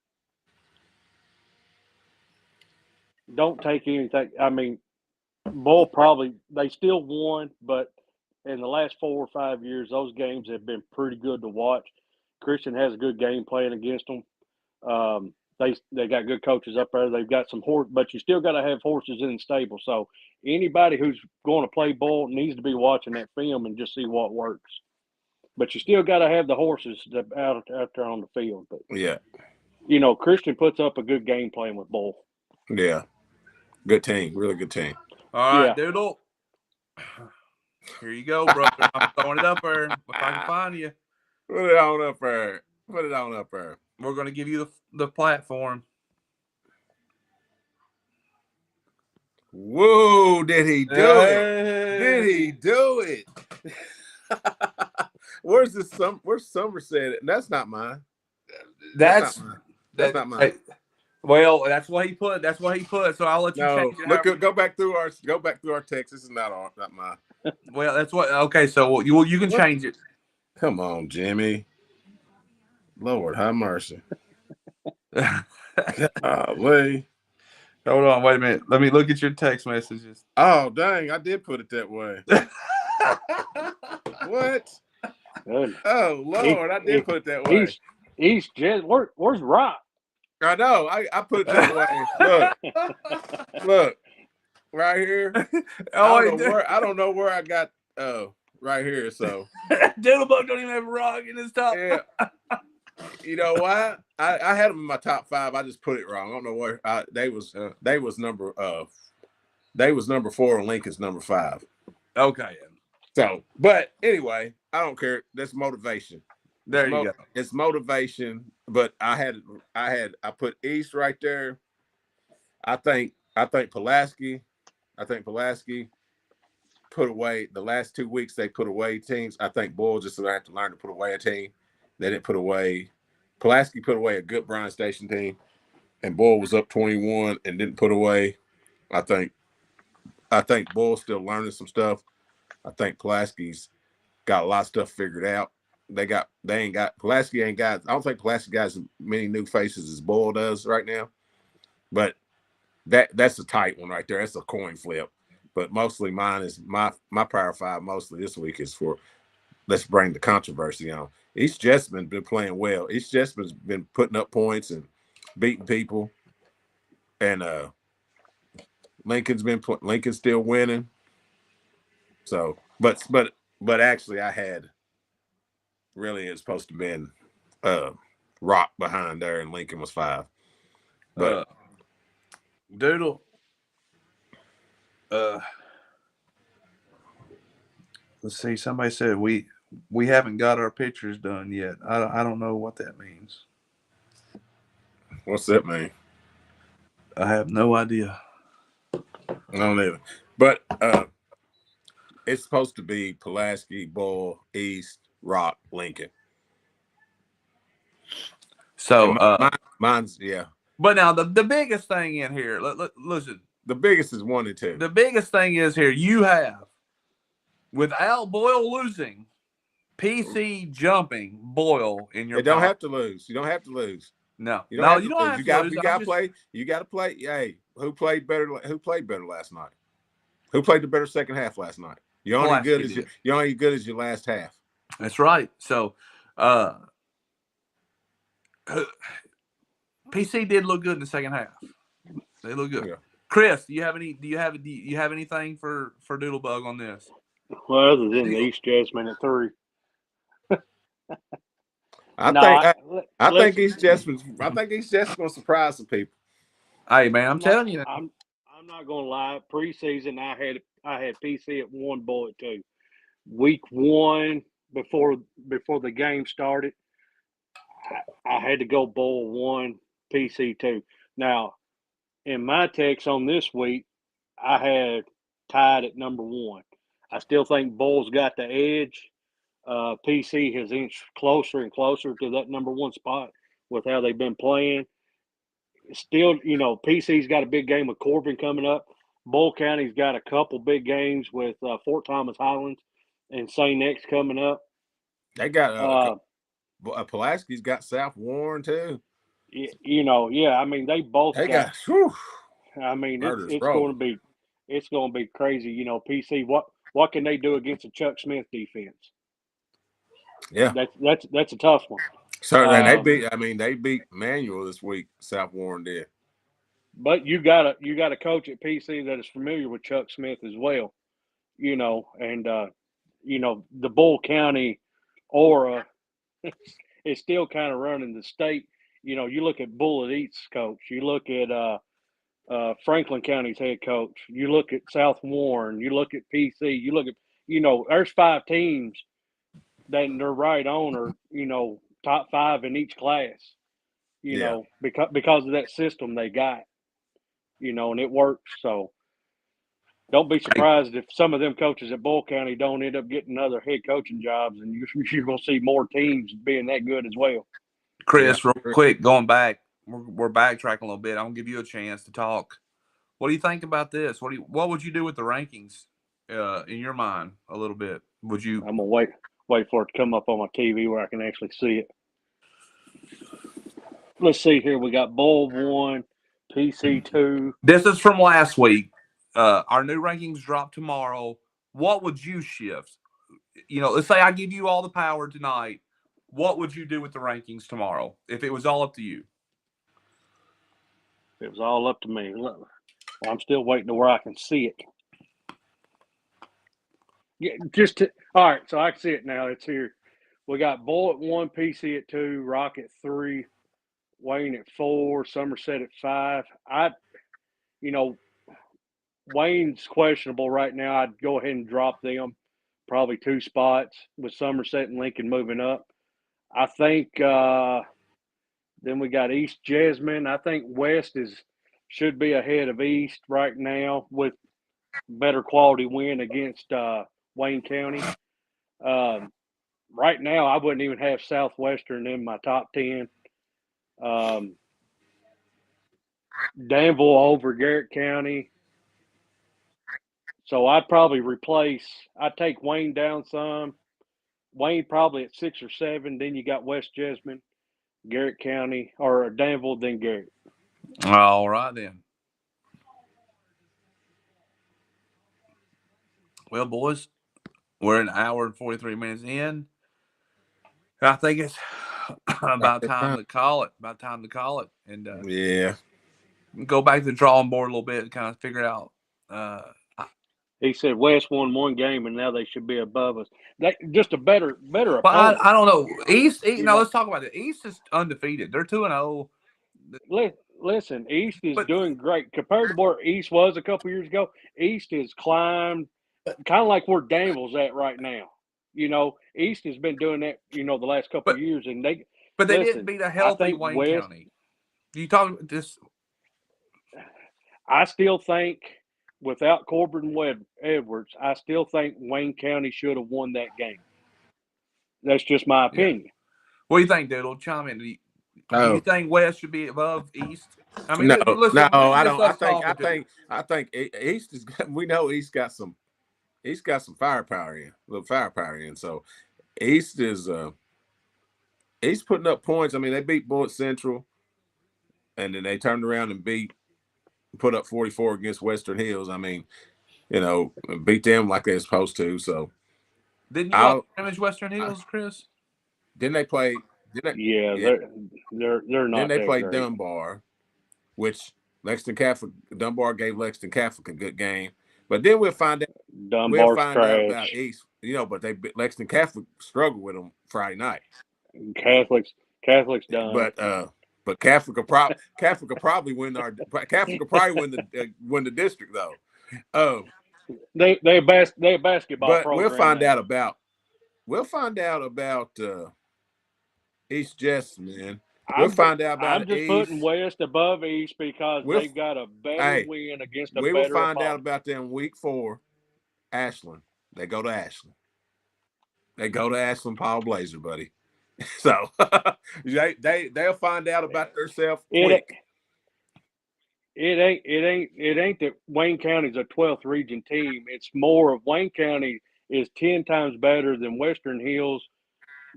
take anything. I mean, Bull they still won, but in the last 4 or 5 years, those games have been pretty good to watch. Christian has a good game plan against them. They got good coaches up there. They've got some horse, but you still got to have horses in the stable. So anybody who's going to play Bull needs to be watching that film and just see what works. But you still got to have the horses out there on the field. But yeah, Christian puts up a good game plan with Bull. Yeah, good team, really good team. All right, Doodle. Here you go, brother. I'm throwing it up there if I can find you. Put it on up there. Put it on up there. We're going to give you the platform. Whoa, did he do it? Did he do it? Where's Somerset? That's not mine. That's not mine. Well, that's what he put. So I'll let you change it. Go back through our text. This is not mine. Well, that's what. Okay, so you can change it. Come on, Jimmy. Lord, have mercy. Golly. Hold on, wait a minute. Let me look at your text messages. Oh, dang, I did put it that way. What? Oh, Lord, I did put it that way. East Jet, where's Rock? I know. I put it that way. Look, right here. I don't know where I got right here. So Doodlebug don't even have a Rock in his top. Yeah. You know why? I had them in my top 5. I just put it wrong. I don't know where they was number 4 and Lincoln's number 5. Okay. So, but anyway, I don't care. That's motivation. There you go. It's motivation. But I put East right there. I think Pulaski put away the last 2 weeks. They put away teams. I think Bull just have to learn to put away a team. They didn't put away. Pulaski put away a good Bryan Station team, and Bull was up 21 and didn't put away. I think Bull's still learning some stuff. I think Pulaski's got a lot of stuff figured out. Pulaski ain't got. I don't think Pulaski got as many new faces as Bull does right now. But that's a tight one right there. That's a coin flip. But mostly mine is my Power 5 mostly this week is for let's bring the controversy on. East Jessamine been playing well. East Jessamine's been putting up points and beating people. And Lincoln's still winning. So, but actually I had really it's supposed to have been Rock behind there and Lincoln was 5. But Doodle. Let's see. Somebody said we haven't got our pictures done yet. I don't know what that means. What's that mean? I have no idea. I don't either. But it's supposed to be Pulaski, Bull, East, Rock, Lincoln. So mine's yeah. But now the biggest thing in here, listen. The biggest is 1 and 2. The biggest thing is here you have, without Boyle losing, PC jumping Boyle in your. You don't have to lose. You don't have to lose. No, you don't have to. You got to play. You got to play. Hey, who played better last night? Who played the better second half last night? You're only good as your last half. That's right. So, PC did look good in the second half. They look good. Yeah. Chris, do you have anything for Doodlebug on this? Well, other than the East Jasmine at 3. I think East Jasmine's gonna surprise some people. Hey man, I'm telling you. I'm not gonna lie. Preseason, I had PC at 1, Bull at 2. week one before the game started, I had to go Bull 1, PC 2. Now, in my text on this week, I had tied at number 1. I still think Bull's got the edge. PC has inched closer and closer to that number 1 spot with how they've been playing. Still, PC's got a big game with Corbin coming up. Bull County's got a couple big games with Fort Thomas Highlands and St. X coming up. They got Pulaski's got South Warren too. I mean, they both got. I mean, it's going to be crazy. PC. What can they do against a Chuck Smith defense? Yeah, that's a tough one. Certainly, they beat Manual this week. South Warren did. But you got a coach at PC that is familiar with Chuck Smith as well. And the Bull County aura is still kind of running the state. You look at Bullitt East's coach, you look at Franklin County's head coach, you look at South Warren, you look at PC, you look at there's 5 teams that they're right on, or top 5 in each class. Because of that system they got. And it works. So don't be surprised if some of them coaches at Bull County don't end up getting other head coaching jobs, and you're going to see more teams being that good as well. Chris, real quick, going back, we're backtracking a little bit. I'm going to give you a chance to talk. What do you think about this? What would you do with the rankings in your mind a little bit? Would you? I'm going to wait for it to come up on my TV where I can actually see it. Let's see here. We got Bull 1, PC 2. This is from last week. Our new rankings drop tomorrow. What would you shift? Let's say I give you all the power tonight. What would you do with the rankings tomorrow if it was all up to you? If it was all up to me. Well, I'm still waiting to where I can see it. Yeah, all right, so I can see it now. It's here. We got Bull at 1, PC at 2, Rock at 3, Wayne at 4, Somerset at 5. Wayne's questionable right now. I'd go ahead and drop them probably 2 spots with Somerset and Lincoln moving up. I think then we got East Jessamine. I think West should be ahead of East right now with better quality win against Wayne County. Right now, I wouldn't even have Southwestern in my top 10. Danville over Garrett County. So I'd probably I'd take Wayne down some. Wayne probably at 6 or 7. Then you got West Jessamine, Garrett County, or Danville, then Garrett. All right, then. Well, boys, we're an hour and 43 minutes in. I think it's about time to call it. And go back to the drawing board a little bit and kind of figure it out. He said West won 1 game, and now they should be above us. Just a better opponent. But I don't know. East let's talk about it. East is undefeated. They're 2-0. Listen, East is doing great. Compared to where East was a couple years ago, East has climbed kind of like where Danville's at right now. East has been doing that, the last couple of years. And they didn't beat a healthy Wayne County. You talking this? I still think without Corbin Edwards, I still think Wayne County should have won that game. That's just my opinion. Yeah. What do you think, Doodle? Chime in. Do you think West should be above East? I mean, no, I don't. I think East is. We know East got some. East got some firepower in, a little firepower in. So East is East putting up points. I mean, they beat Bullitt Central, and then they turned around and put up 44 against Western Hills. I mean, beat them like they're supposed to. So didn't you damage Western Hills, Chris? Didn't they play? They're not. Then they played great. Dunbar, which Dunbar gave Lexington Catholic a good game. But then we'll find out about East, but Lexington Catholic struggled with them Friday night. Catholics done. But Catholic will probably win win the district though. They're a basketball But program. we'll find out about East Jessup, man. We'll find out about I'm just East. putting West above East because they've got a better win against a better We will find opponent. out about them week 4. Ashland. They go to Ashland. They go to Ashland Paul Blazer, buddy. So they'll find out about themselves quick. It ain't that Wayne County's a 12th region team. It's more of Wayne County is 10 times better than Western Hills,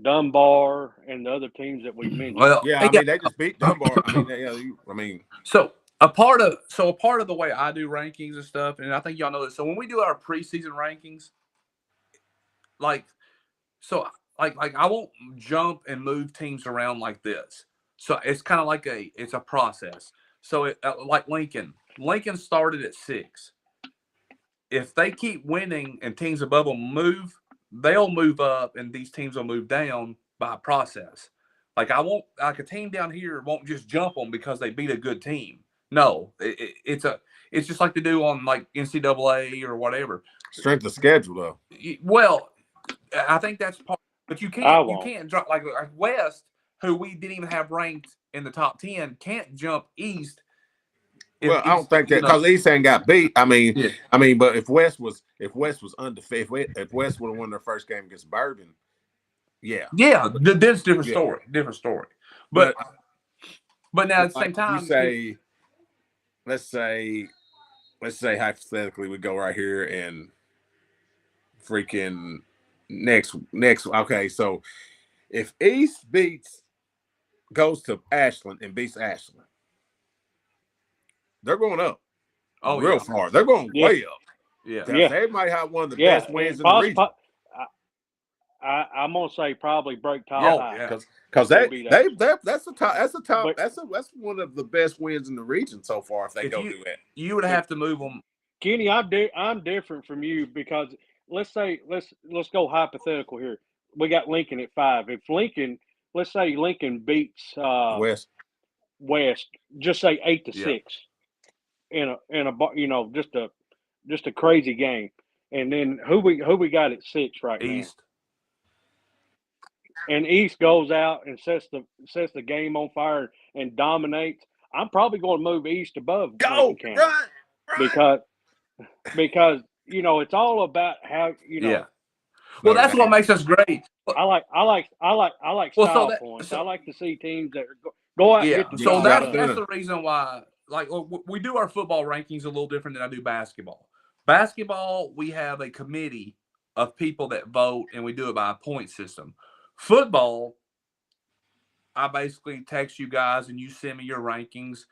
Dunbar, and the other teams that we mentioned. Well, yeah, I mean they just beat Dunbar. So a part of the way I do rankings and stuff, and I think y'all know this. So when we do our preseason rankings, like I won't jump and move teams around like this. So it's kind of like it's a process. So like Lincoln started at 6. If they keep winning and teams above them move, they'll move up, and these teams will move down by process. Like a team down here won't just jump them because they beat a good team. No, it's just like they do on like NCAA or whatever. Strength of schedule, though. Well, I think that's part, but you can't drop like West, who we didn't even have ranked in the top 10, can't jump East. Well, I don't think that because East ain't got beat. I mean, but if West was undefeated, if West would have won their first game against Bourbon, that's different story. Different story. But now at the same time, you say, let's say hypothetically we go right here and freaking next. Okay, so if East goes to Ashland and beats Ashland, they're going up. Real far. They're going way up. Yeah. They might have one of the best wins in the region. I'm gonna say probably break top 5. Because that's the top. That's one of the best wins in the region so far. If they do that, you would have to move them. Kenny, I'm different from you because let's go hypothetical here. We got Lincoln at 5. If Lincoln, let's say Lincoln beats West, just say 8-6 in a just a crazy game, and then who we got at 6 right East. now? And East goes out and sets the game on fire and dominates. I'm probably going to move East above Lincoln County. Right. Because it's all about how Well, that's what makes us great. I like style points. I like to see teams that go out. And get the so that's the reason why. Like we do our football rankings a little different than I do basketball. Basketball, we have a committee of people that vote, and we do it by a point system. Football, I basically text you guys, and you send me your rankings,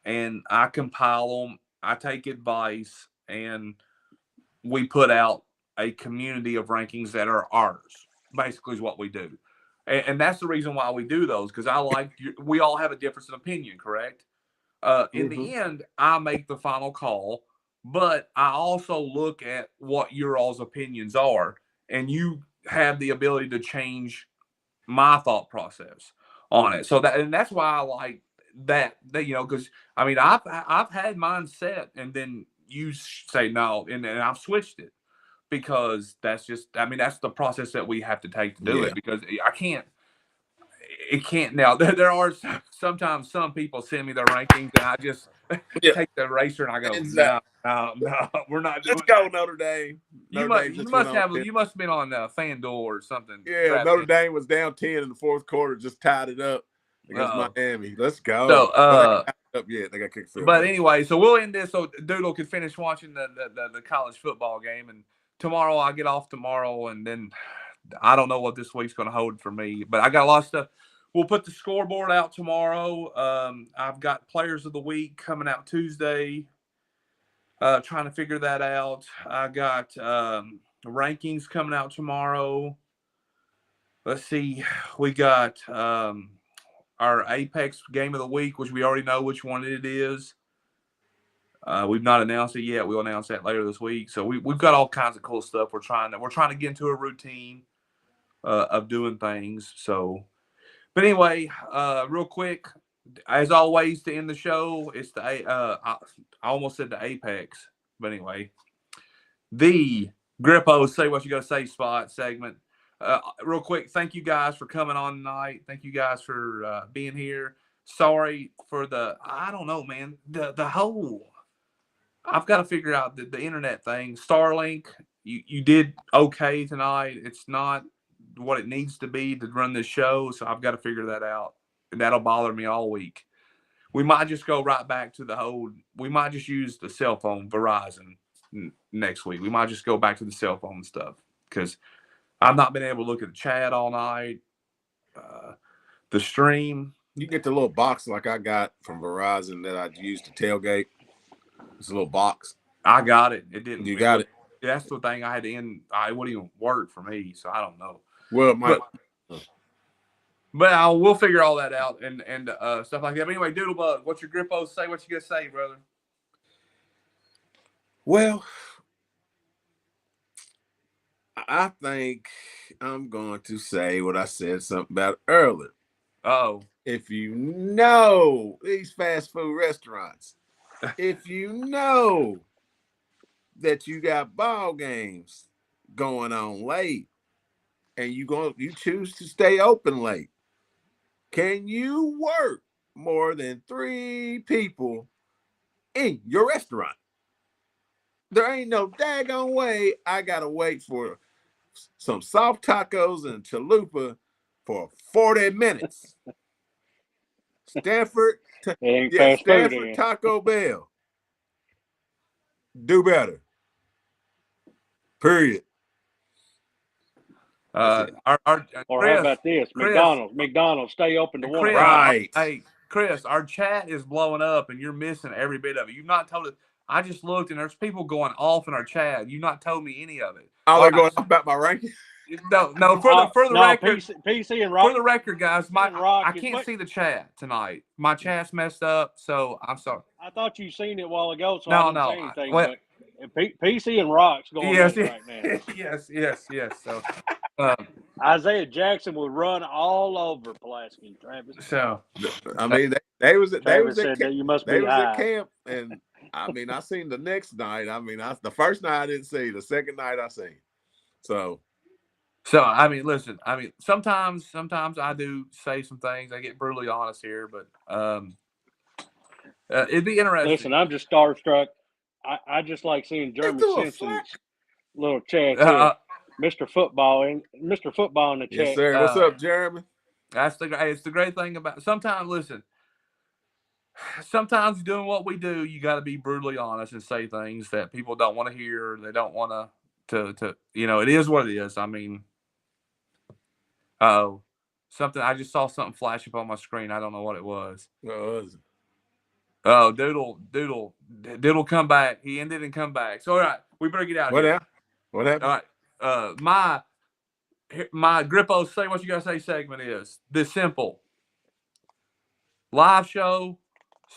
and I compile them. I take advice, and we put out a community of rankings that are ours. Basically, is what we do, and that's the reason why we do those, because we all have a difference in opinion, correct? In the end, I make the final call, but I also look at what your all's opinions are, and you have the ability to change my thought process on it. So that's why I like that because I mean I've had mine set, and then you say no, and I've switched it because that's the process that we have to take to do it, because it can't now. There are sometimes some people send me their rankings, and I just take the eraser and I go, no, we're not doing. Let's go Notre Dame. You must have been on FanDuel or something. Yeah, Notre Dame was down 10 in the fourth quarter, just tied it up against Miami. Let's go. So they got kicked field. But anyway, so we'll end this so Doodle can finish watching the college football game, and tomorrow I get off tomorrow, and then I don't know what this week's going to hold for me, but I got a lot of stuff. We'll put the scoreboard out tomorrow. I've got players of the week coming out Tuesday. Trying to figure that out. I got rankings coming out tomorrow. Let's see. We got our Apex game of the week, which we already know which one it is. We've not announced it yet. We'll announce that later this week. So we've got all kinds of cool stuff. We're trying to get into a routine of doing things. So. But anyway, real quick, as always, to end the show, it's I almost said the Apex, but anyway, the Grippo Say What You Gotta Say spot segment. Real quick, thank you guys for coming on tonight. Thank you guys for being here. Sorry for I don't know, man. The whole, I've got to figure out the internet thing. Starlink, you did okay tonight. It's not what it needs to be to run this show, so I've got to figure that out. And that'll bother me all week. We might just go right back to we might just use the cell phone, Verizon, next week. We might just go back to the cell phone stuff because I've not been able to look at the chat all night. The stream. You get the little box like I got from Verizon that I used to tailgate. It's a little box. I got it. It didn't. You got it. That's the thing. I had to end. It wouldn't even work for me, so I don't know. Well, it might. But we'll figure all that out and stuff like that. But anyway, Doodlebug, what's your Grippo say? What you gonna say, brother? Well, I think I'm going to say what I said something about earlier. Oh, if you know these fast food restaurants, if you know that you got ball games going on late, and you choose to stay open late, can you work more than 3 people in your restaurant? There ain't no daggone way I gotta wait for some soft tacos and chalupa for 40 minutes. Stanford Taco Bell. Do better. Period. Or how about this? McDonald's stay open to 1 o'clock. Right. Hey, Chris, our chat is blowing up and you're missing every bit of it. You've not told us. I just looked and there's people going off in our chat. You've not told me any of it. Oh, they're going off about my ranking? No, for the record. PC and Rock. For the record, guys, I can't see the chat tonight. My chat's messed up, so I'm sorry. I thought you seen it a while ago, so I didn't say anything. Well, but PC and Rock's going on right now. Yes. So Isaiah Jackson would run all over Pulaski and Travis. So I mean, they was at you must be high. at camp, and I mean, I seen the next night. I mean, the first night I didn't see. The second night I seen. So I mean, listen. I mean, sometimes I do say some things. I get brutally honest here, but it'd be interesting. Listen, I'm just starstruck. I just like seeing Jeremy Simpson's little chat. Mr. Football in the chat. Yes, sir. What's up, Jeremy? It's the great thing about sometimes. Listen, sometimes doing what we do, you got to be brutally honest and say things that people don't want to hear. They don't want to. It is what it is. I mean, something. I just saw something flash up on my screen. I don't know what it was. What was it? Oh, Doodle come back. He ended and come back. So all right, we better get out of here. What happened? All right. My Grippo Say What You Gotta Say segment is this simple. Live show,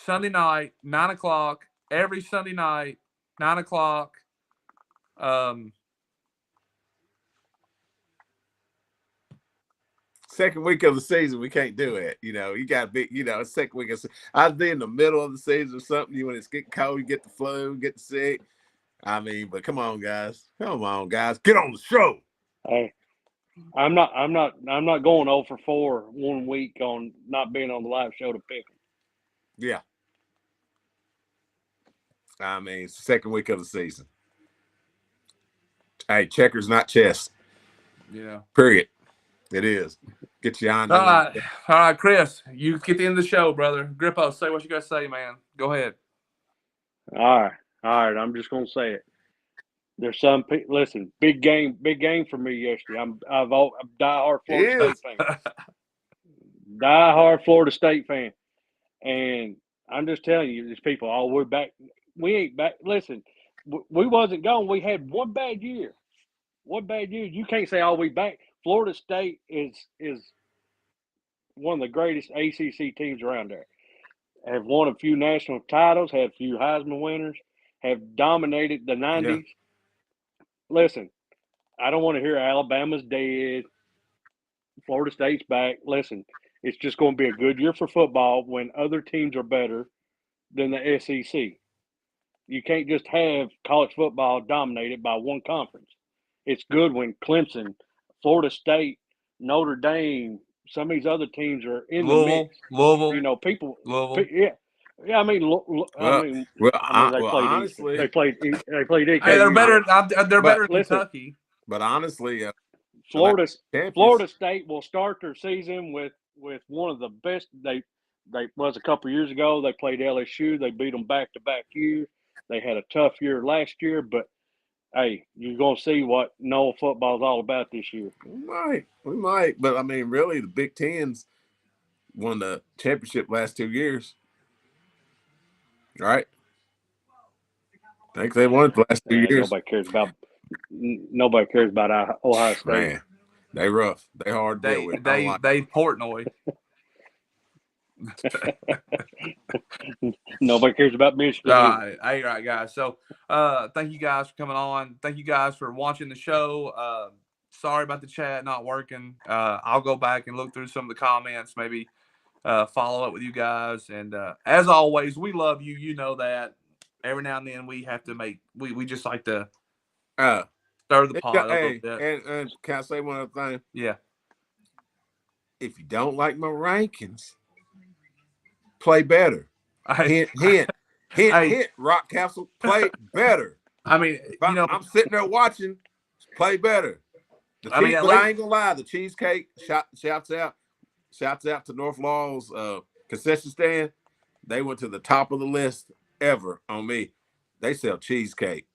Sunday night, 9 o'clock, every Sunday night, 9 o'clock. Second week of the season, we can't do it. You got to be, second week of I'd be in the middle of the season or something. When it's getting cold, you get the flu, get sick. I mean, but come on, guys. Get on the show. Hey, I'm not going 0 for 4 1 week on not being on the live show to pick them. Yeah. I mean, it's the second week of the season. Hey, checkers, not chess. Yeah. Period. It is. Get you on. All right, Chris, you get the end of the show, brother. Grippo, say what you got to say, man. Go ahead. All right. I'm just gonna say it. There's some people. Listen, big game for me yesterday. I'm diehard Florida State fan. Diehard Florida State fan, and I'm just telling you, these people. Oh, we're back. We ain't back. Listen, we wasn't gone. We had one bad year. You can't say, "Oh, we back." Florida State is one of the greatest ACC teams around there. Have won a few national titles, had a few Heisman winners, have dominated the 90s. Yeah. Listen, I don't want to hear Alabama's dead, Florida State's back. Listen, it's just going to be a good year for football when other teams are better than the SEC. You can't just have college football dominated by one conference. It's good when Clemson, Florida State, Notre Dame, some of these other teams are in the mix. Louisville, You know, people. Louisville. Yeah. I mean, they played honestly, Eastern. They played EKU. Hey, they're better. They're better than listen, Kentucky. But honestly, Florida State will start their season with one of the best. They was a couple years ago. They played LSU. They beat them back-to-back years. They had a tough year last year, but hey, you're gonna see what Noah football is all about this year. We might, but I mean, really, the Big Ten's won the championship last 2 years, right? I think they won it the last 2 years. Nobody cares about Ohio State. Man, they rough. They hard to deal with. They Portnoy. Nobody cares about Michigan. All right, guys. So, thank you guys for coming on. Thank you guys for watching the show. Sorry about the chat not working. I'll go back and look through some of the comments, maybe follow up with you guys. And as always, we love you. You know that. Every now and then we have to we just like to stir the pot a little bit. And can I say one other thing? Yeah. If you don't like my rankings, play better. Hint, Rock Castle, play better. I mean, I'm sitting there watching, play better. I ain't gonna lie, the cheesecake, shouts out to North Law's concession stand. They went to the top of the list ever on me. They sell cheesecake.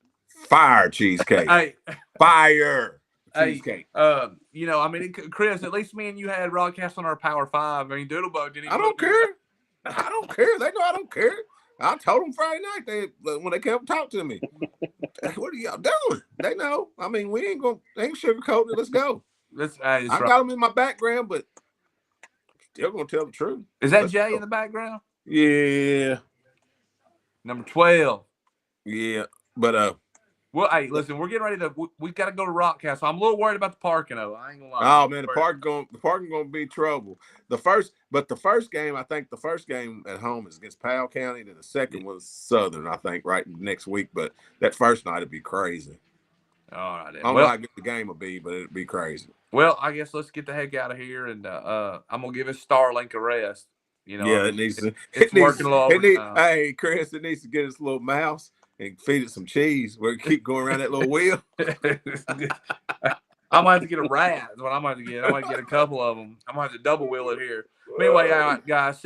Fire cheesecake. Fire cheesecake. I mean, Chris, at least me and you had Broadcast on our Power 5. I mean, Doodlebug didn't even. I don't care. I don't care. They know I don't care. I told them Friday night when they came up and talked to me. What are y'all doing? They know. I mean, we ain't sugarcoating it. Let's go. I got them in my background, but still gonna tell the truth. Is that Jay in the background? Yeah. Number 12. Yeah, but well, hey, listen, we're getting ready to. We got to go to Rockcast. So I'm a little worried about the parking. Though I ain't gonna lie. Oh man, the parking gonna be trouble. The first game, I think the first game at home is against Powell County. Then the second was Southern, I think, right next week. But that first night would be crazy. All right. I don't know how good the game will be, but it'd be crazy. Well, I guess let's get the heck out of here, and I'm gonna give his Starlink a rest. You know, yeah, it's working a little. Hey, Chris, it needs to get its little mouse and feed it some cheese. We'll keep going around that little wheel. I might have to get a rat. Is what I might have to get. I might get a couple of them. I might have to double wheel it here. But anyway, all right, guys. See